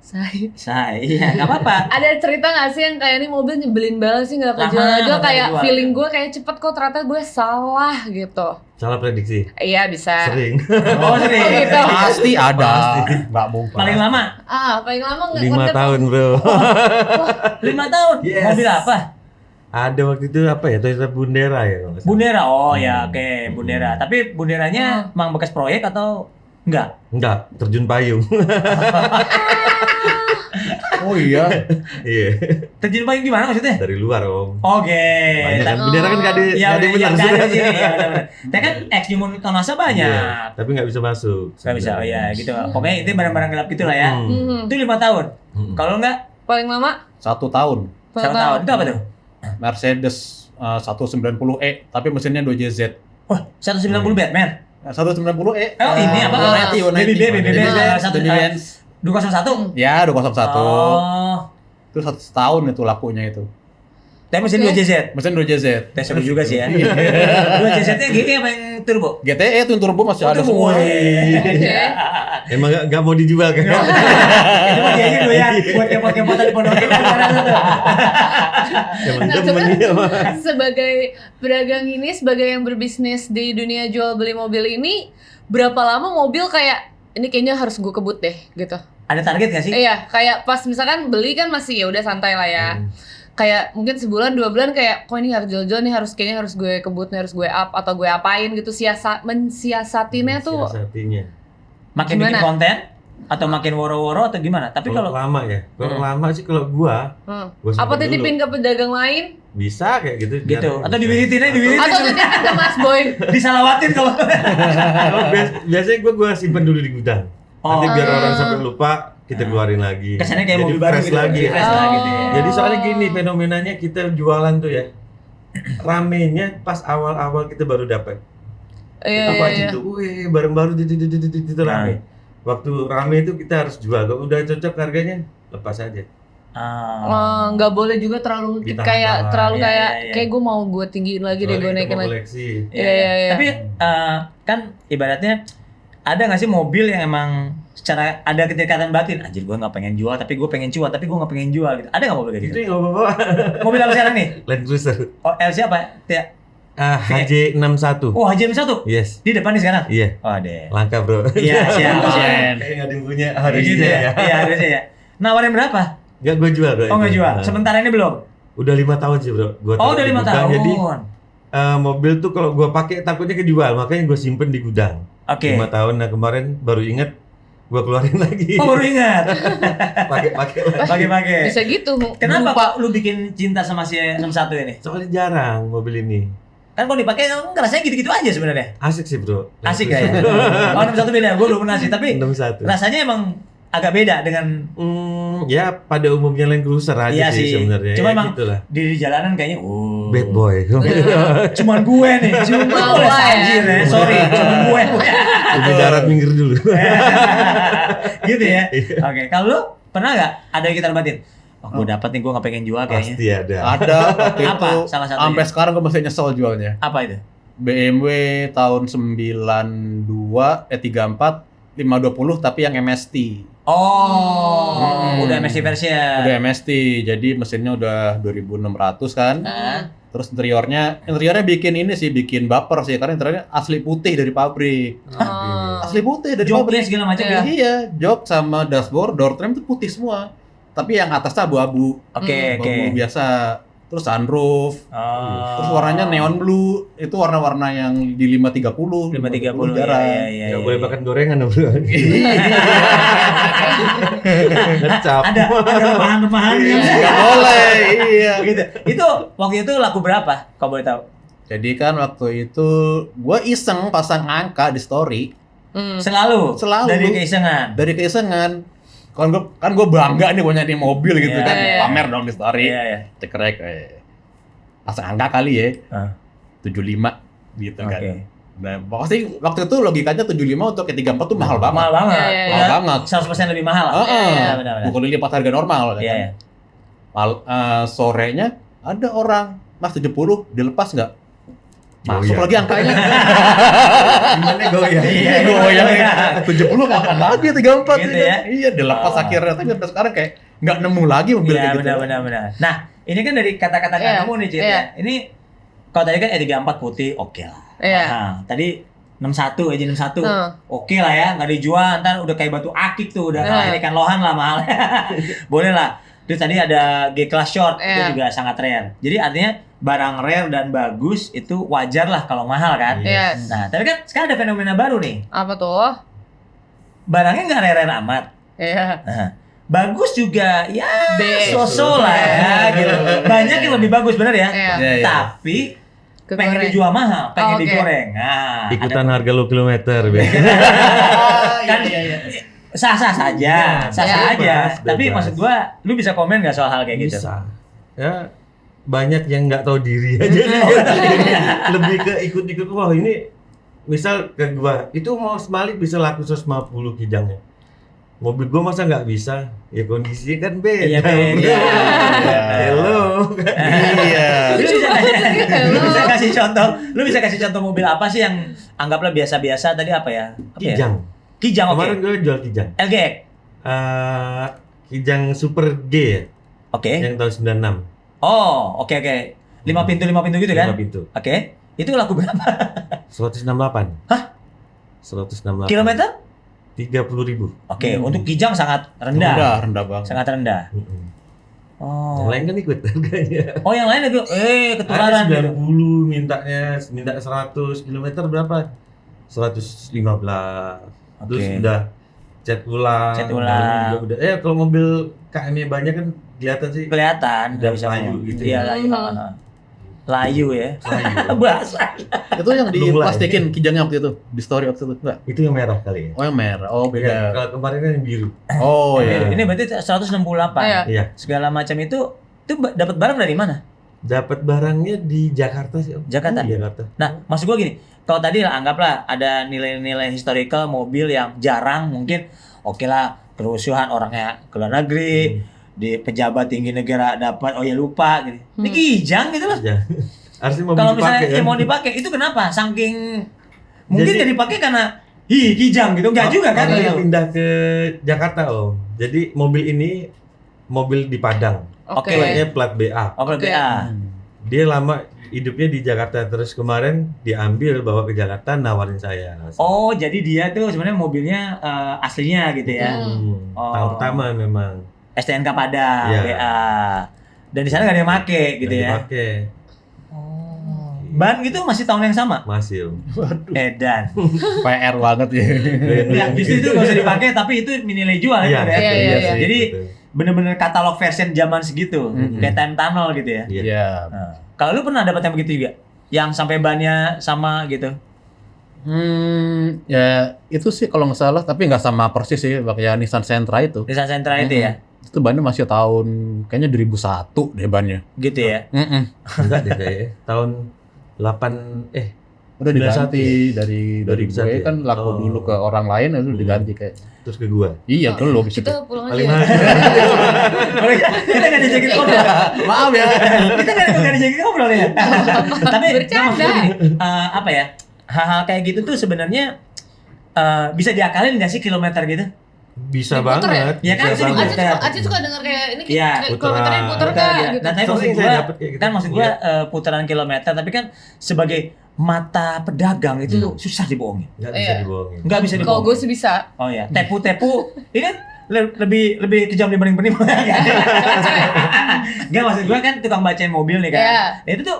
Saya, iya, nggak apa-apa. Ada cerita nggak sih yang kayak ini mobil nyebelin banget sih nggak kejual-jual, kayak feeling gue kayak cepet kok, ternyata gue salah gitu. Salah prediksi. Iya bisa. Sering. Oh sering. Gitu. Pasti ada. Nggak mungkin. Paling lama? Paling lama nggak? 5 tahun bro. 5 tahun? Yes. Mobil apa? Ada waktu itu apa ya, Toyota Bundera ya kalau nggak salah. Bundera, oh ya oke, Bundera. Tapi Bunderanya emang bekas proyek atau enggak? Enggak, terjun payung. Oh iya. Iya. Terjun payung gimana maksudnya? Dari luar om. Oke. Banyak kan. Bendera kan nggak ada, Iya, nggak ada iya, benar nggak ada sih. di sini, ya, benar-benar. Tapi kan ex Jumun Tonasa banyak. Iya, tapi nggak bisa masuk. Nggak bisa, oh ya gitu. Pokoknya itu barang-barang gelap gitu lah ya. Itu 5 tahun. Kalau enggak, Paling lama? 1 tahun. 1 tahun. Itu apa tuh? Mercedes 190E tapi mesinnya 2JZ. Wah, 190 Batman. 190E. Oh, ini apa namanya? BBB 201. Ya, 201. Oh. Itu 1 tahun itu lakunya itu. Tapi mesin 2JZ. Mesin 2JZ. Tes seru juga sih ya. 2JZ-nya GE apa yang turbo? GTE itu yang turbo masih ada semua. Emang nggak mau dijual kan? Itu mah dia aja dulu ya, buat kepot-kepotan di pondok itu. Emang Nah, demen dia mah. sebagai pedagang ini, sebagai yang berbisnis di dunia jual beli mobil ini, berapa lama mobil kayak ini kayaknya harus gue kebut deh gitu? Ada target nggak sih? Iya, kayak pas misalkan beli kan masih ya udah santai lah ya. Kayak mungkin sebulan 2 bulan kayak kok ini harus jual-jual nih, kayaknya harus gue kebut nih, harus gue up atau gue apain gitu, mensiasatinya tuh Siasatinya. Makin gimana? bikin konten atau makin woro-woro atau gimana? Tapi Kalau kalau lama ya, kalau lama sih kalau gua simpen apa titipin dulu. ke pedagang lain Bisa kayak gitu. gitu Biar- atau diwiritin aja, diwiritin. atau titipin ke Mas Boy. Disalawatin kalau. Kalau biasanya gua simpen dulu di gudang. Nanti biar orang sampai lupa kita keluarin lagi. Kesannya kayak Jadi mobil baru fresh gitu. lagi. Fresh lagi gitu ya. Jadi soalnya gini fenomenanya, kita jualan tuh ya, ramenya pas awal-awal kita baru dapat. Iya, Apa iya, aja iya. tuh, wih bareng-bareng itu rame. Waktu rame itu kita harus jual. Kalau udah cocok harganya, lepas aja. Nggak boleh juga terlalu Ditahan kayak bawah. terlalu Iya, kayak iya, iya. kayak gue mau gue tinggiin lagi deh, gue Soalnya kita naikin mau lagi. koleksi. Iya. Tapi kan ibaratnya ada nggak sih mobil yang emang secara ada keterikatan batin, anjir gue nggak pengen jual tapi gue pengen cuan, tapi gue nggak pengen jual gitu. Ada nggak mobil kayak Itu gitu? yang bawa Mobil apa sekarang nih? Land Cruiser. Oh, LC apa? HJ61. Oh, HJ61. Yes. Di depan nih sekarang. Iya. Oh, deh. Langka bro. Iya, siap. Kayak nggak ada yang punya harusnya Gitu ya. ya. Iya, harusnya ya. Nawarin berapa? Nggak gue jual bro. Oh, nggak itu. jual. Nah, Sementara ini belum. Udah 5 tahun sih bro. Gua Oh, taruh udah di 5 gudang. tahun. Jadi mobil tuh kalau gua pakai takutnya kejual, makanya gue simpen di gudang. Oke. 5 tahun. Nah kemarin baru inget, gua keluarin lagi. Oh, baru ingat. Pakai lagi. Pakai-pakai. Bisa gitu. Kenapa Lupa. Pak lu bikin cinta sama si 61 ini? Soalnya jarang mobil ini. Kan kalau dipakai ngerasanya gitu-gitu aja sebenarnya. Asik sih bro. Asik gak ya? Oh, 61 beda. Gue belum pernah sih, tapi 61. rasanya emang agak beda dengan Ya pada umumnya Land Cruiser aja iya sih sebenarnya. Cuma Ya, emang gitulah. di jalanan kayaknya Bad boy. cuman gue nih. Cuma boleh gue. anjir ya. Sorry, cuman gue. Lebih darat minggir dulu. Gitu ya. Iya. Oke, kalau lu pernah nggak ada yang kita batin? Oh, gue dapat nih, gue nggak pengen jual kayaknya. Pasti ada. Ada waktu Apa itu. salah satunya? Sampai sekarang gue masih nyesel jualnya. Apa itu? BMW tahun 92 34 520 tapi yang MST. Oh, udah MSI versi ya. Udah MST. Jadi mesinnya udah 2600 kan. Terus interiornya bikin ini sih, bikin baper sih, karena interiornya asli putih dari pabrik. Asli putih dari Joknya pabrik. segala macam Iya. ya. Iya, jok sama dashboard, door trim itu putih semua. Tapi yang atasnya abu-abu. Oke. Abu-abu biasa. Terus sunroof. Oh. Terus warnanya neon blue. Itu warna-warna yang di 530. 530 jarang. ya. Nggak boleh makan gorengan dong bro. Ngecap. Ada remahan-remahannya. Nggak boleh, iya. Gitu. Itu waktu itu laku berapa? Kau boleh tahu? Jadi kan waktu itu gue iseng pasang angka di story Selalu. Selalu. Dari keisengan. dari keisengan. Kan gue bangga nih punya di mobil gitu Iya, kan, iya. pamer dong di story. Iya, iya. Cekrek, pasang angka kali ya, Ah. 75 gitu kan. Oke. Nah, pasti waktu itu logikanya 75 untuk E34 tuh mahal banget. Mahal banget. Iya, iya, Mahal Udah banget. 100% lebih mahal. Heeh. benar-benar. Bukan lipat harga normal ya Iya, kan. iya. Sorenya ada orang, Mas 70 dilepas nggak? Masuk Goyang. lagi angkanya. Gimana goyang? Iya, goyang ya. 70 kapan lagi 34 Gitu ya? ya. Iya, dilepas Oh. akhirnya. Tapi sampai sekarang kayak nggak nemu lagi mobil Iya, kayak gitu. benar-benar. Nah, ini kan dari kata-kata Iya, kamu nih, Cid. iya. Ya. Ini kalau tadi kan E34 putih, oke lah. Iya. Nah, tadi 61 aja 61. Heeh. Oke lah ya, nggak dijual, ntar udah kayak batu akik tuh, udah kalah ikan lohan lah mahal. Boleh lah. Terus tadi ada G-Class Short, Iya. itu juga sangat rare. Jadi artinya barang rare dan bagus itu wajar lah kalau mahal kan. Yes. Nah, tapi kan sekarang ada fenomena baru nih. Apa tuh? Barangnya nggak rare-rare amat. Iya. Nah, bagus juga, ya B. so-so lah ya gitu. Banyak yang lebih bagus, bener ya? Iya. Iya, iya. Tapi pengen Kegoreng. dijual mahal, pengen Oke. digoreng. Nah, Ikutan harga lo kilometer. kan sah-sah saja, sah-sah Iya. aja. Bebas, Tapi bebas. maksud gua, lu bisa komen nggak soal hal kayak gitu? Bisa. Ya banyak yang nggak tahu diri aja. Lebih ke ikut-ikut. Wah ini misal ke gua itu mau semalik bisa laku 150 kijangnya. Mobil gua masa nggak bisa? Ya kondisi kan beda. Iya, beda. Hello. Iya. Lu bisa kasih contoh, lu bisa kasih contoh mobil apa sih yang anggaplah biasa-biasa tadi apa ya? Apa ya? Kijang. Kijang, oke. Kemarin gue jual kijang. LGX. Kijang Super G ya, Oke. yang tahun 96. Oh, oke. 5 pintu gitu kan? 5 pintu. Oke. Itu laku berapa? 168. Hah? 168. Kilometer? 30.000. Oke, untuk kijang sangat rendah. Rendah banget. Sangat rendah. Yang Oh. lain kan ikut harganya. Oh, yang lain itu ketularan Ada gitu. 90 minta 100 km berapa? 115. Terus Oke. udah cat ulang. Cat ulang. Udah. Kalau mobil KM-nya banyak kan kelihatan sih. Kelihatan, Udah nggak bisa layu ngomong. gitu Iya, ya. layu. Layu ya. Layu. Bahasa. Itu yang Belum mulai. diplastikin kijangnya waktu itu di story waktu itu enggak? Itu yang merah kali ya. Oh yang merah. Oh Ya, beda. kalau kemarin kan yang biru. Oh Iya. iya. Ini berarti 168. Iya. Iya. Segala macam itu dapat barang dari mana? Dapat barangnya di Jakarta sih. Om. Jakarta? Jakarta. Nah, maksud gua gini, kalau tadi lah anggaplah ada nilai-nilai historical mobil yang jarang mungkin oke lah kerusuhan orangnya ke luar negeri, di pejabat tinggi negara dapat oh ya lupa gitu. Ini kijang gitu loh. Ya. Harusnya mau Kalau misalnya dipakai, kan? mau dipakai itu kenapa? Saking mungkin Jadi- nggak dipakai karena kijang gitu. Enggak juga kan? Karena dia pindah ke Jakarta Om. Jadi mobil ini mobil di Padang. Oke. Platnya plat BA. Oh, kalau Oke. BA. Dia lama hidupnya di Jakarta, terus kemarin diambil bawa ke Jakarta nawarin saya. Oh, jadi dia tuh sebenarnya mobilnya aslinya gitu ya. Oh. Tahun pertama memang. STNK Padang, Iya. BA. Dan di sana nggak ada yang make gitu Nggak ya. dipakai. Ban gitu masih tahun yang sama. Masih Om. Edan. PR banget ya. Ya, justru itu nggak usah dipakai, tapi itu nilai jual Iya, ya. Iya, iya, iya. sih, Jadi, betul. Bener-bener katalog version zaman segitu, kayak time tunnel gitu ya. Iya. Iya. Nah, kalau lu pernah dapat yang begitu juga? Yang sampai bannya sama gitu? Ya itu sih kalau nggak salah, tapi nggak sama persis sih, kayak Nissan Sentra itu. Nissan Sentra itu ya? Itu bannya masih tahun kayaknya 2001 deh bannya. Gitu ya? Enggak deh kayaknya. Tahun 8 Udah 91 diganti dari 2001 gue ya? kan laku Oh. dulu ke orang lain itu diganti kayak. terus ke gua. Iya ke lu habis itu. Kita pulang aja. Paling ya. mahal. Kita nggak dijakin ngobrol. Maaf ya. Kita nggak dijakin ngobrol ya. Tapi Bercanda. maksud gue gini, apa ya? Hal-hal kayak gitu tuh sebenarnya bisa diakalin nggak sih kilometer gitu? Bisa Diputer banget. Ya kan, bisa sih banget. diputer. Aceh suka denger kayak ini Iya, kayak kilometernya puter Putar, kak ya. gitu. Nah, tapi Sering maksud saya gua dapet kayak gitu. kan maksud gua Iya. putaran kilometer, tapi kan sebagai mata pedagang itu susah dibohongin. Nggak bisa Iya. dibohongin. Nggak bisa Kalau dibohongin. gue sih bisa. Oh ya, tepu-tepu ini kan lebih kejam dibanding penipu. Enggak, maksud gua kan tukang bacain mobil nih kan. Iya. Nah, itu tuh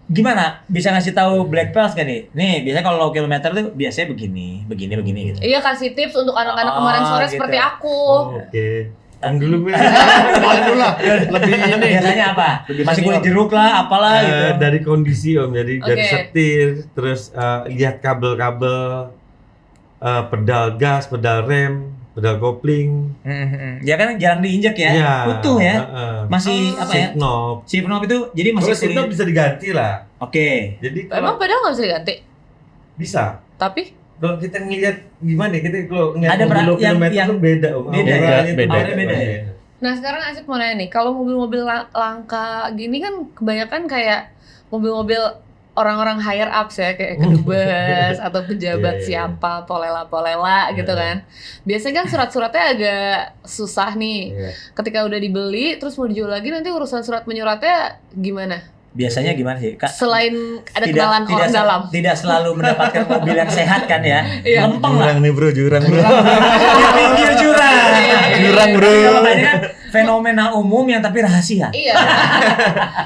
gimana? Bisa ngasih tahu black belts kan nih? Nih, biasanya kalau low kilometer tuh biasanya begini gitu. Iya kasih tips untuk anak-anak Oh, kemarin sore gitu. seperti aku. Oh, oke. Yang dulu gue Paling dulu lah. Lebih ini. Biasanya apa? Lebih Masih senior. kulit jeruk lah, apalah gitu. dari kondisi Om, jadi dari Oke. setir, terus lihat kabel-kabel, pedal gas, pedal rem, pedal kopling. Ya kan jarang diinjek ya. Iya. Utuh ya. Oh. Masih apa ya? Shift knob. Shift knob itu jadi masih Kalau shift knob bisa diganti lah. Oke. Jadi Emang kalau pedal nggak bisa diganti? bisa. Tapi Kalau kita ngelihat gimana ya, kita kalau ngelihat Ada mobil low yang- kilometer yang tuh beda Om. beda ya? Auranya tuh Beda. Beda ya? nah sekarang Asep mau nanya nih, kalau mobil-mobil langka gini kan kebanyakan kayak mobil-mobil orang-orang higher ups ya, kayak kedubes atau pejabat Iya, iya, iya. siapa, polela gitu Iya. kan. Biasanya kan surat-suratnya agak susah nih. Iya. Ketika udah dibeli terus mau dijual lagi, nanti urusan surat menyuratnya gimana? Biasanya gimana sih? Kak, Selain ada kenalan orang se- dalam. tidak selalu mendapatkan mobil yang sehat kan ya. Iya. Lempeng lah. Jurang nih bro, jurang bro. Di pinggir jurang. Jurang, bro. Kalau makanya kan fenomena umum yang tapi rahasia. Iya.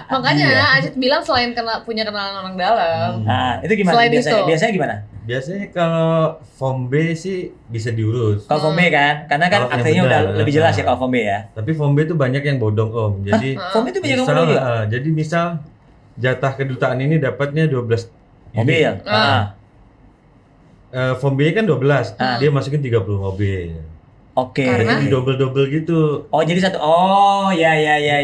Makanya Acit bilang selain punya kenalan orang dalam. Nah, itu gimana Selain biasanya? itu. Biasanya gimana? Biasanya kalau form B sih bisa diurus. Kalau form B kan, karena kan Kalau yang aktenya udah benar. lebih jelas ya kalau form B ya. Tapi form B itu banyak yang bodong Om. Jadi Form B itu banyak yang misal, bodong juga? jadi misal jatah kedutaan ini dapatnya 12 Mobil. unit. Form B kan 12, dia masukin 30 mobil. Oke. Karena? Jadi double-double gitu. Oh, jadi satu. Oh, ya. Maksudnya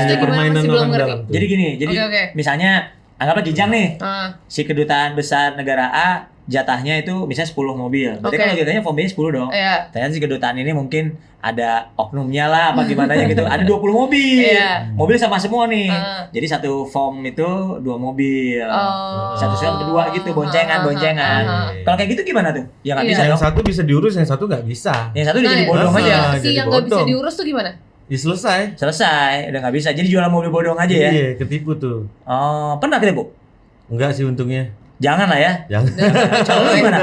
gimana? Permainan Masih belum orang ngerti. dalam tuh. Jadi gini, jadi Oke. misalnya anggaplah Kijang nih, Ah, si kedutaan besar negara A jatahnya itu misalnya 10 mobil. Berarti Oke. kalau jatahnya form B 10 dong. iya. Ternyata si kedutaan ini mungkin ada oknumnya lah apa gimana gitu. Ada 20 mobil. Iya. Mobil sama semua nih. Ah. Jadi satu form itu 2 mobil. Oh. Satu surat kedua gitu, boncengan. Kalau kayak gitu gimana tuh? Ya nggak Iya. bisa Yang dong. satu bisa diurus, yang satu nggak bisa. Yang satu udah jadi Nah, bodong Nah, aja. Si jadi yang nggak bisa bodong. diurus tuh gimana? Ya selesai. Selesai, udah nggak bisa. Jadi jualan mobil bodong aja ya. Iya, ketipu tuh. Oh, pernah ketipu? Enggak sih untungnya. Jangan lah ya. Jangan. Kalau lu gimana?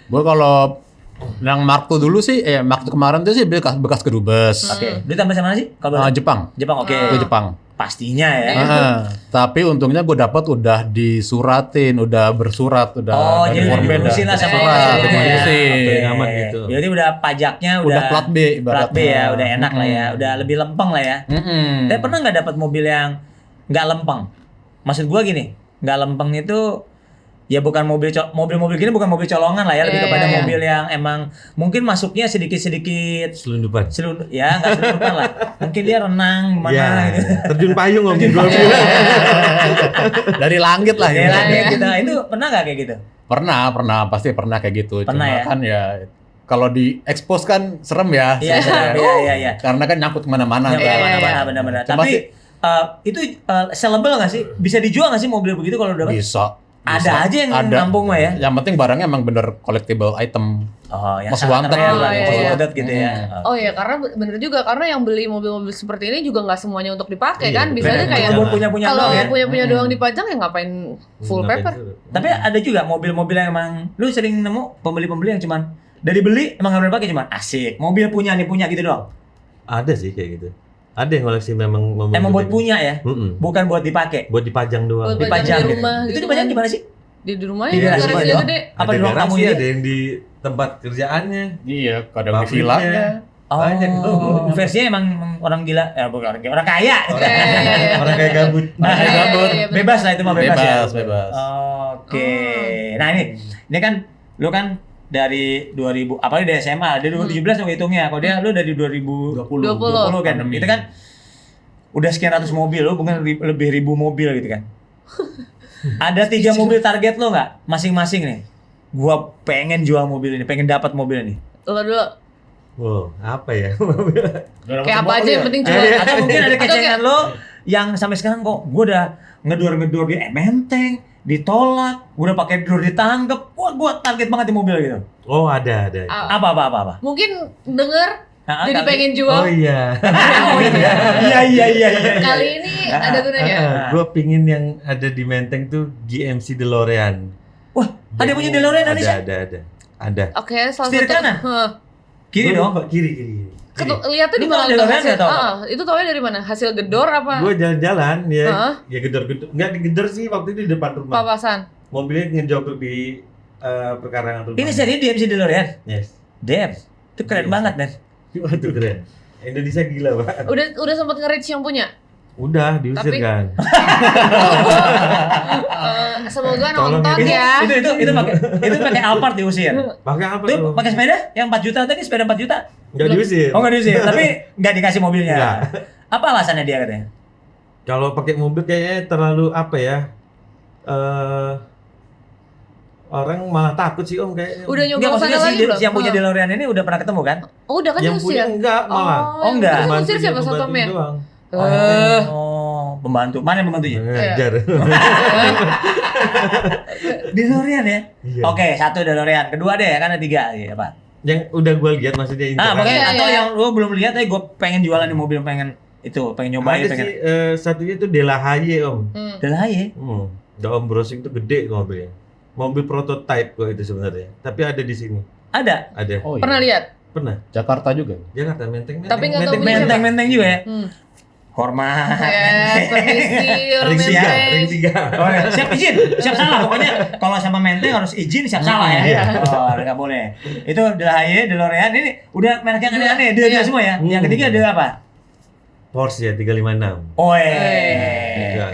Gue kalau yang Mark II dulu sih, Mark II kemarin tuh sih bekas kedubes. Oke. Lu tambah sama mana sih? Kalau boleh? Jepang. Jepang, oke. Gue Jepang. Pastinya ya. Tapi untungnya gue dapat udah disuratin, udah bersurat, udah Oh, dari jadi Form B dibonusin udah lah sama surat, orang gitu ya. dibonusin. Oke, aman gitu. Jadi udah pajaknya Udah plat B Plat ibaratnya. B ya, udah enak lah ya, udah lebih lempeng lah ya. Tapi pernah nggak dapat mobil yang nggak lempeng? Maksud gua gini, nggak lempeng itu ya bukan mobil-mobil gini bukan mobil colongan lah ya, lebih kepada mobil yang emang mungkin masuknya sedikit-sedikit Selundupan. ya nggak selundupan lah. Mungkin dia renang mana Ya, gitu. terjun payung Om. Terjun Gua payung. bilang. Dari langit lah Ya, gitu. langit gitu. Itu pernah nggak kayak gitu? Pernah, pasti pernah kayak gitu. Pernah Cuma ya? kan ya kalau di expose kan serem ya. Iya, sebenarnya. iya. Karena kan nyangkut kemana-mana. Ya, kan. benar-benar. Cuma Tapi sih, itu sellable nggak sih? Bisa dijual nggak sih mobil begitu kalau udah bisa. Ada aja yang nampung mah ya. Yang penting barangnya emang bener collectible item. Oh, yang Most sangat wanted. rare lah, Oh, most iya. wanted gitu ya. Oh iya, karena bener juga, karena yang beli mobil-mobil seperti ini juga nggak semuanya untuk dipakai Iya, kan. Bisa aja bener. kayak Buat punya-punya kalau doang ya. punya doang dipajang ya ngapain full Ngapain paper? suruh? Tapi ada juga mobil-mobil yang emang lu sering nemu pembeli-pembeli yang cuman dari beli emang nggak pernah pakai, cuman asik. Mobil punya gitu doang. Ada sih kayak gitu. Ada yang koleksi memang mobil Emang buat gede. punya ya, Mm-mm. bukan buat dipakai. Buat dipajang doang. Buat Dipajang di gitu. rumah Itu gitu dipajang kan. di mana sih? Di rumahnya Di garasi garasinya doang? gede. Apa Ada di ruang tamu garasi, ini? ada yang di tempat kerjaannya. Iya, kadang di villa. Pabriknya. Oh, Banyak. versinya emang orang gila, bukan orang kaya. Orang kayak gabut. Nah, Iya, gabut. iya, bener. Bebas lah itu mah bebas, ya. Bebas. Oke. Nah, ini kan lu kan dari 2000 apalagi dari SMA, dari 2017 aku hitungnya. Kalau dia lu dari 2020 kan. Itu kan udah sekian ratus mobil, lu bukan lebih ribu mobil gitu kan. Ada 3 mobil target lo nggak? Masing-masing nih. Gua pengen jual mobil ini, pengen dapat mobil ini. Lo dulu. Wow, apa ya? Kayak apa aja yang penting jual. Atau mungkin ada kecengan lo yang sampai sekarang kok gua udah ngedor di Menteng, ditolak, udah pakai drone ditangkep. Wah, gua target banget di mobil gitu. Oh, ada. Ah. Apa? Mungkin denger jadi Tapi- pengen jual. Oh iya. Oh iya. Iya. Kali ini ada gunanya. Gue pingin yang ada di Menteng tuh GMC DeLorean. Wah, ada punya DeLorean Indonesia? Ada. Oke, salah Setir satu. kanan? Heeh. Kiri dong. Kiri. Lihatnya di Lu mana? tahu DeLorean nggak tahu? Itu taunya dari mana? Hasil gedor apa? Gue jalan-jalan ya. Hah? Ya gedor-gedor. Enggak digedor sih waktu itu di depan rumah. Papasan. Mobilnya ngejogrok di perkarangan rumah. Ini seri DMC DeLorean. Yes. Damn, itu keren Yes. banget dan. Waduh keren. Indonesia gila, Pak. Udah sempat nge-reach yang punya. Udah diusir Tapi- kan. Semoga Tolong nonton ya. Itu pakai Alphard diusir. Pakai apa Itu tuh? pakai sepeda yang 4 juta tadi, sepeda 4 juta. Enggak diusir. Oh, enggak diusir, tapi enggak dikasih mobilnya. Enggak. Apa alasannya dia katanya? Kalau pakai mobil kayaknya terlalu apa ya? Orang malah takut sih Om kayaknya. Udah Enggak, nyoba maksudnya sana si, lagi belum? yang punya DeLorean ini udah pernah ketemu kan? Oh, udah kan yang punya diusir. enggak malah. Oh, enggak. Terus Pembantu usir dia, siapa pembantunya satpamnya? doang. Oh, pembantu. Mana yang pembantunya? Ngajar. DeLorean ya? Iya. Oke, satu DeLorean. Kedua deh, kan ada 3. Iya, Pak. Yang udah gua lihat maksudnya ini. Makanya Iya, atau iya. yang lu belum lihat gue pengen jualan di mobil, pengen nyobain, ada pengen. sih satunya itu Delahaye Om. Udah ya. Udah Om browsing tuh gede mobilnya. Mobil prototype kok itu sebenarnya. Tapi ada di sini. Ada. Ada. Oh iya. Pernah lihat? Pernah. Jakarta juga. Jakarta Menteng. Tapi nggak tahu punya siapa. Menteng-menteng juga ya. Hmm. Hormat. Yes, permisi orang Ring 3, Menteng. ring 3. Oh, ya. Siap izin, siap salah. Pokoknya kalau sama Menteng harus izin, siap salah ya. Iya. Oh, nggak boleh. Itu Delahaye, DeLorean ini udah merek yang aneh-aneh, dia Iya. semua ya. Yang Hmm. ketiga ada apa? Porsche ya 356. Iya.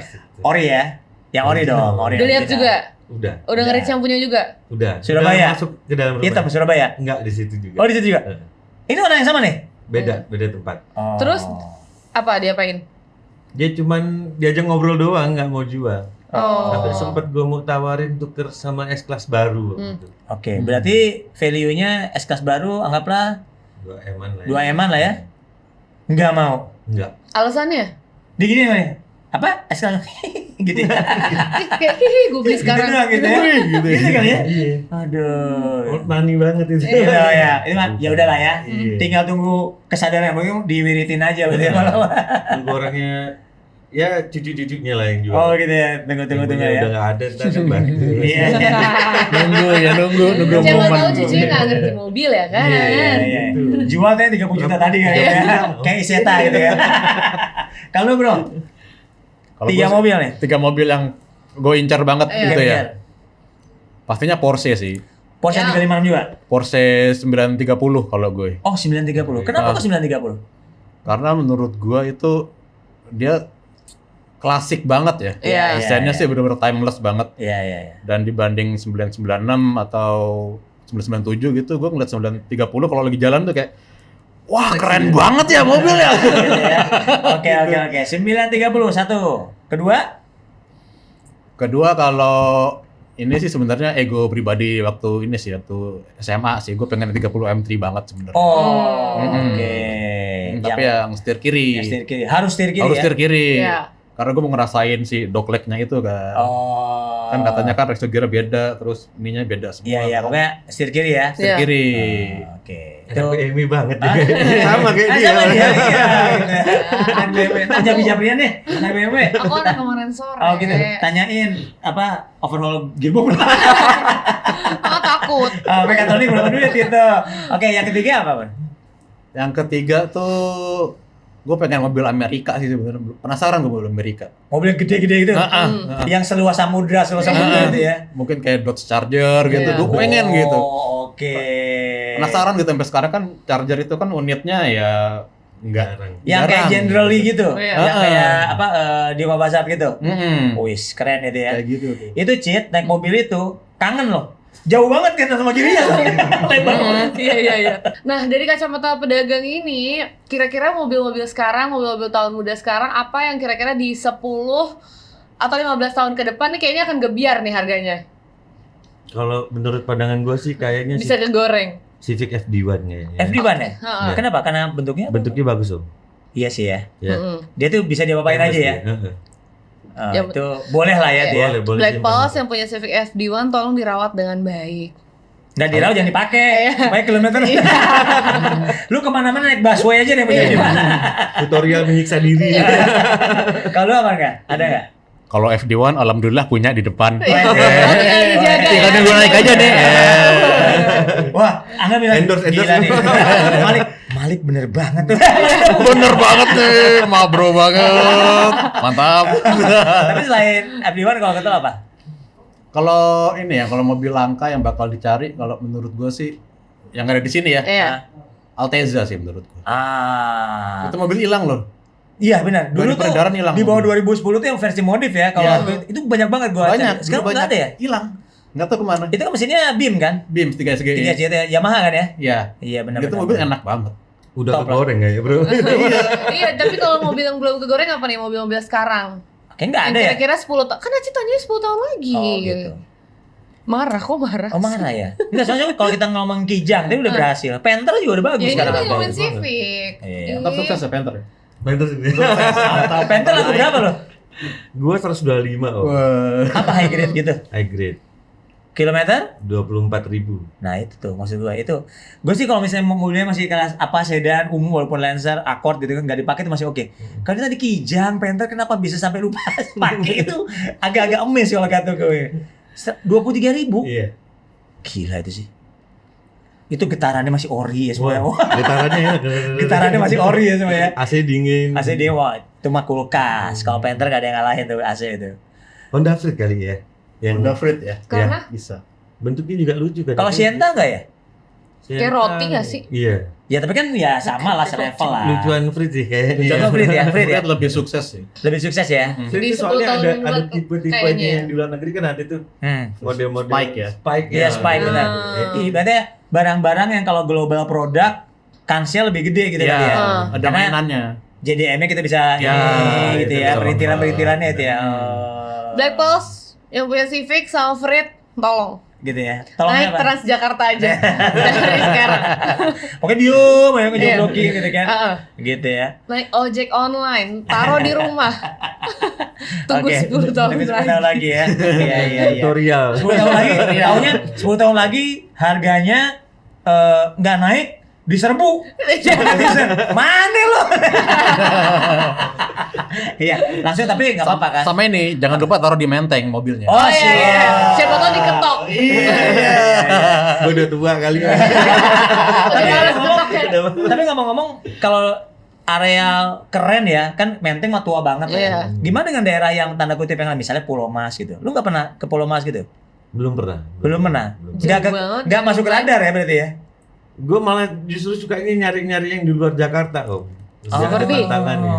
Ori ya. Yang ori dong, ori. Udah lihat juga? Udah. Udah nge-reach yang punya juga? Udah. Surabaya? Udah masuk ke dalam rumah. Hitam Surabaya. Enggak di situ juga. Oh, di situ juga. Eh, Ini orang yang sama nih. beda tempat. Oh. Terus? Apa diapain? Dia cuman diajak ngobrol doang, nggak mau jual. Oh. Sampai sempet gue mau tawarin tuker sama S-Class baru gitu. Oke, berarti value-nya S-Class baru anggaplah 2 eman lah. 2 eman lah ya. Nggak mau. Enggak. Alasannya? Dia gini nih. Apa? S-Class gitu ya. Kayak hihi gue beli sekarang. Gitu doang gitu ya. Gitu kali ya. Iya. Aduh. Old money banget itu. Gitu ya. Itu mah ya udahlah ya. Iya. Tinggal tunggu kesadaran mungkin diwiritin aja berarti malah. Tunggu orangnya ya cucu-cucunya lah yang jual. Oh gitu ya. Tunggu Yang punya ya. udah nggak ada, ntar kan bantu. Iya. Nunggu Siapa momen. tahu cucunya nggak ngerti mobil ya kan? Iya. Gitu. Jual teh 30 juta tadi kan ya. Kayak Iseta gitu ya. Kalau bro, Kalau 3 gua- mobil nih. 3 mobil yang gue incar banget Iya. gitu Iya. ya. Pastinya Porsche sih. Porsche Ya. 356 juga. Porsche 930 kalau gue. Oh 930. Kenapa kok 930? Karena menurut gue itu dia klasik banget ya. Iya. Desainnya sih benar-benar timeless banget. Iya. Dan dibanding 996 atau 997 gitu, gue ngeliat 930 kalau lagi jalan tuh kayak, wah keren banget ya mobilnya. Gitu ya. Oke. 930 satu. Kedua kalau ini sih sebenarnya ego pribadi waktu ini sih, waktu SMA sih, gue pengen 30 M3 banget sebenarnya. Oh, Mm-mm. oke. Tapi yang setir kiri. yang setir kiri. Harus setir kiri Harus ya. setir kiri. Iya. Karena gue mau ngerasain si doglegnya itu kan. Oh. Kan katanya kan resto gear beda, terus ininya beda semua. Iya, pokoknya setir kiri ya. Setir Iya. kiri. Oke. Tapi Amy banget juga. Sama kayak dia. Sama dia. Iya. Anak BMW. Tanya Bijabrian nih. Anak BMW. Aku anak kemarin sore. Oh gitu. Tanyain apa overhaul gearbox. Ah, takut. Mekatronik berapa duit gitu. Oke, yang ketiga apa, Bang? Yang ketiga tuh gue pengen mobil Amerika sih sebenarnya. Penasaran gue mobil Amerika. Mobil yang gede-gede gitu. Yang seluas samudra itu ya. Mungkin kayak Dodge Charger gitu. Iya. Gue pengen gitu. Oh, oke. Penasaran gitu sampai sekarang kan Charger itu kan unitnya ya enggak Jarang. Yang kayak jarang. generally gitu. Iya. Yang kayak apa di Bazar gitu. Wis, keren itu ya. Kayak gitu tuh. Itu cheat naik mobil itu kangen loh. Jauh banget kan sama kirinya. Lebar banget. Iya. Nah, dari kacamata pedagang ini, kira-kira mobil-mobil sekarang, mobil-mobil tahun muda sekarang, apa yang kira-kira di 10 atau 15 tahun ke depan nih kayaknya akan gebiar nih harganya? Kalau menurut pandangan gue sih kayaknya Bisa kegoreng. Civic FD1 kayaknya. FD1 ya? Heeh. Kenapa? Karena bentuknya? Bentuknya bagus Om. Iya sih ya. Ya. Mm-mm. Dia tuh bisa diapa-apain aja ya. Heeh. Yang- itu boleh lah ya dia. Boleh Black simpan. Pulse yang punya Civic FD1 tolong dirawat dengan baik. Nggak dirawat jangan dipakai. Banyak kilometer. Lu kemana-mana naik busway aja deh punya dia. Tutorial menyiksa diri. Kalau lu apa nggak? Ada nggak? Kalau FD1 alhamdulillah punya di depan. Tinggal dijaga ya. Tinggal gue naik aja deh. Wah, Angga bilang Endorse. gila nih. Malik bener banget tuh. Bener banget nih, mabro banget. Mantap. Tapi selain FD1 kalau kata apa? Kalau ini ya, kalau mobil langka yang bakal dicari, kalau menurut gue sih yang ada di sini ya, Iya. Altezza sih menurut gue. Ah. Itu mobil hilang loh. Iya benar. Dulu Dari tuh peredaran hilang. di bawah 2010 tuh yang versi modif ya. Kalau Iya. itu banyak banget gua Banyak. cari. Sekarang dulu nggak ada ya? Hilang. Nggak tahu kemana. Itu kan mesinnya BIM kan? BIM 3 SGE. 3 JT Yamaha kan ya? Iya. Iya benar. Itu mobil enak banget. Udah Top lah. kegoreng nggak ya bro? Iya, tapi kalau mobil yang belum kegoreng apa nih mobil-mobil sekarang? Kayaknya nggak Yang ada ya? kira-kira 10 tahun. Kan Aci tanya 10 tahun lagi. Oh gitu. Marah kok marah. Oh mana ya? Enggak, soalnya kalau kita ngomong Kijang, dia udah berhasil. Panther juga udah bagus Ya ini sekarang. kan ngomongin bagus Civic. Iya. Mantap sukses ya Panther. Mantap. Panther laku berapa loh? Gua 125 om. Wah. Apa high grade gitu? High grade Kilometer? 24.000. Nah itu tuh maksud gue itu. Gue sih kalau misalnya mobilnya masih kelas apa sedan umum walaupun Lancer, Accord gitu kan nggak dipakai itu masih oke. Kalau tadi Kijang, Panther kenapa bisa sampai lupa pakai itu agak-agak emes kalau kata gue. 23.000. Iya. Gila itu sih. Itu getarannya masih ori ya semua. Wah, getarannya ya. Getarannya masih ori ya semua ya. AC dingin. AC Dewa itu mah kulkas. Kalau Panther gak ada yang ngalahin tuh AC itu. Honda Freed kali ya. Yang Honda Freed ya. Karena Bisa. bentuknya juga lucu kan. Kalau Sienta enggak ya? kayak roti nggak sih? Iya. Ya tapi kan ya sama lah selevel lah. Lucuan Freed sih kayaknya. Lucuan Freed ya, Freed ya. Freed lebih sukses sih. Lebih sukses ya. Freed Di itu soalnya 10 tahun ada belakang tipe-tipenya kayaknya. yang di luar negeri kan ada tuh model-model Spike ya? Spike Iya Spike benar. Ah. Ibaratnya barang-barang yang kalau global produk kansnya lebih gede gitu Iya, kan ya. ada Karena mainannya. JDM-nya kita bisa Ya, ini gitu itu ya, bisa perintilan-perintilannya itu ya. Hmm. Oh. Black Pulse yang punya Civic sama Freed tolong Gitu ya. Tolong naik apa? Transjakarta aja dari sekarang. Pokoknya diem aja ngejoblokin gitu kan. Heeh. Gitu ya. Naik ojek online, taruh di rumah. Tunggu Oke, 10 tahun tunggu 10 lagi. tahun lagi ya. Iya iya iya. tutorial. 10 tahun lagi, tahunnya 10 tahun lagi harganya nggak naik diserbu. Mana lo? Iya, langsung tapi nggak apa-apa kan? Sama ini, jangan lupa taruh di menteng mobilnya. Oh Iya, iya. siap. Siapa tahu diketok. Gue udah tua kali ya. Udah males ngomong- ketok ya. Tapi ngomong-ngomong kalau areal keren ya, kan Menteng mah tua banget Iya. ya. Gimana dengan daerah yang tanda kutip yang misalnya Pulau Mas gitu? Lu nggak pernah ke Pulau Mas gitu? Belum pernah. Belum pernah. Belum. Nggak Jauh banget, nggak jauh masuk ke banget. radar ya berarti ya? Gue malah justru sukanya nyari-nyari yang di luar Jakarta om. Oh. Yang ada Seperti? tantangannya.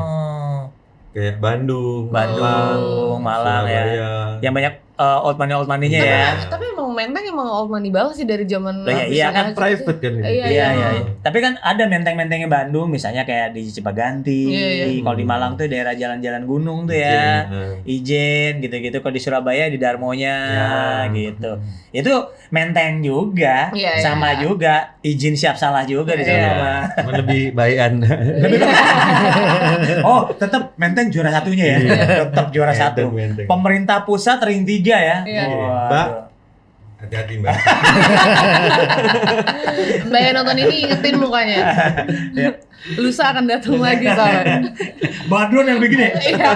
Kayak Bandung, Malang ya. Surabaya. Yang banyak old money-nya ya. Tapi emang Menteng emang old money banget sih dari zaman Loh, iya, habis Kan aja private sih. kan ini. Iya, Iya iya iya. Tapi kan ada menteng-mentengnya Bandung, misalnya kayak di Cipaganti. Iya, iya. Kalau di Malang tuh daerah jalan-jalan gunung tuh ya. Iya. Ijen gitu-gitu. Kalau di Surabaya di Darmonya Ya. gitu. Itu menteng juga, Iya, sama iya. juga izin siap salah juga di sana. Iya. mah. Cuma lebih bayan. Oh, tetap menteng juara satunya ya. Iya. Tetap juara satu. Menteng. Pemerintah pusat ring 3 ya. Iya. Waduh. Mbak. Hati-hati mbak. Mbak yang nonton ini ingetin mukanya. Ya. Lusa akan datang lagi soalnya. Badrun yang begini. Iya.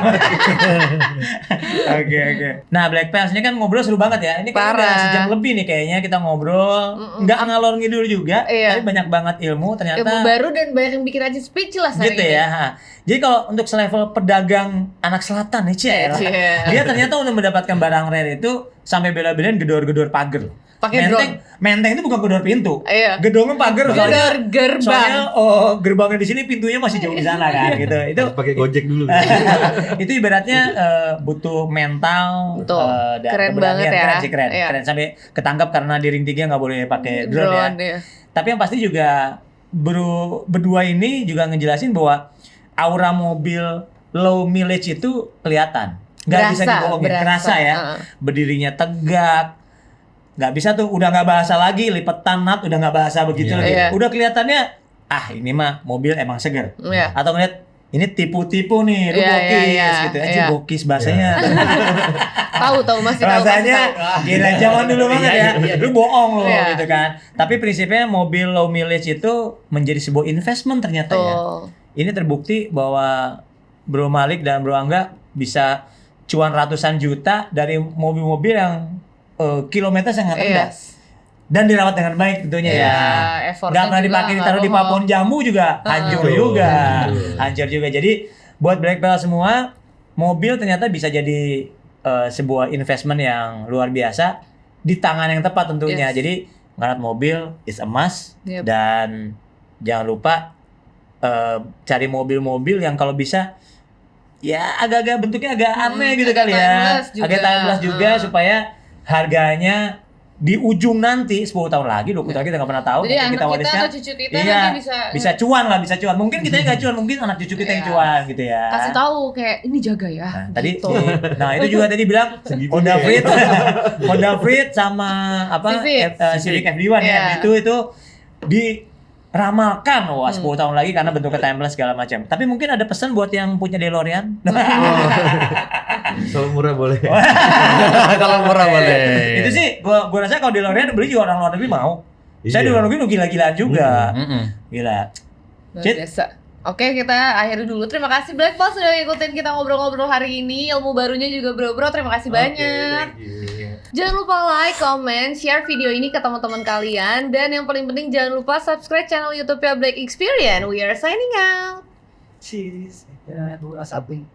Oke oke. Nah Black Pants ini kan ngobrol seru banget ya. Ini kan udah Parah. sejam lebih nih kayaknya kita ngobrol. Nggak ngalor ngidul juga, Iya. tapi banyak banget ilmu ternyata. Ilmu baru dan banyak yang bikin aja speechless hari Gitu ini. ya. Ha. Jadi kalau untuk selevel pedagang anak selatan nih, Cie, Cie. dia ternyata untuk mendapatkan barang rare itu sampai bela-belain gedor-gedor pagar. Pakai Menteng itu bukan gedor pintu. Iya. Gedongnya pagar Gedor soalnya. gerbang. Soalnya gerbangnya di sini pintunya masih jauh di sana kan gitu. Itu Harus pakai Gojek dulu. itu ibaratnya butuh mental Betul. dan Keren keberanian. banget ya. Keren sih keren. Iya. Keren sampai ketangkap karena di ring 3 nggak boleh pakai drone ya. Iya. Tapi yang pasti juga berdua ini juga ngejelasin bahwa aura mobil low mileage itu kelihatan. Nggak bisa dibohongin, kerasa ya. Berdirinya tegak. Nggak bisa tuh, udah nggak bahasa lagi, lipetan nut udah nggak bahasa begitu Iya. lagi. Iya. Udah kelihatannya, ini mah mobil emang seger. Iya. Atau ngeliat ini tipu-tipu nih, lu Iya, bokis iya, iya. gitu aja, Iya. bokis bahasanya. Tahu masih tahu. Rasanya gila zaman dulu banget ya. Lu bohong lo Iya. gitu kan. Tapi prinsipnya mobil low mileage itu menjadi sebuah investment ternyata ya. Tuh. Ini terbukti bahwa Bro Malik dan Bro Angga bisa cuan ratusan juta dari mobil-mobil yang kilometer sangat rendah. Yes. Dan dirawat dengan baik tentunya ya. effortnya Nggak pernah juga dipakai nggak ditaruh di bohong. papon jamu juga hancur Betul. juga. Betul. Hancur juga. Jadi buat Black Belt semua, mobil ternyata bisa jadi sebuah investment yang luar biasa di tangan yang tepat tentunya. Yes. Jadi ngarat mobil is a must. Yep. Dan jangan lupa cari mobil-mobil yang kalau bisa ya agak-agak bentuknya agak aneh gitu agak kali timeless ya. juga. Agak timeless juga supaya harganya di ujung nanti 10 tahun lagi, 20 tahun kita nggak pernah tahu. Jadi mungkin anak kita warisnya, atau cucu kita iya, nanti bisa cuan lah, bisa cuan. Mungkin kita nggak cuan, mungkin anak cucu kita yang Iya. cuan gitu ya. kasih tahu kayak ini jaga ya. Nah, tadi, gitu. nah itu juga tadi bilang Honda Freed, Honda Freed sama apa Civic FD1 ya, Iya. itu diramalkan wah 10 tahun lagi karena bentuknya timeless segala macam. Tapi mungkin ada pesan buat yang punya DeLorean. Kalau murah boleh. Kalau murah boleh. Itu sih gua rasa kalau DeLorean beli juga orang luar negeri mau. Saya di Iya. luar negeri udah gila-gilaan juga. Mm-mm. Gila. Luar Cid. biasa. Oke, kita akhiri dulu. Terima kasih Black Ball sudah ngikutin kita ngobrol-ngobrol hari ini. Ilmu barunya juga bro-bro. Terima kasih banyak. Thank you. Jangan lupa like, comment, share video ini ke teman-teman kalian. Dan yang paling penting jangan lupa subscribe channel YouTube-nya Black Experience. We are signing out. Cheers. Ya, 2 sabi.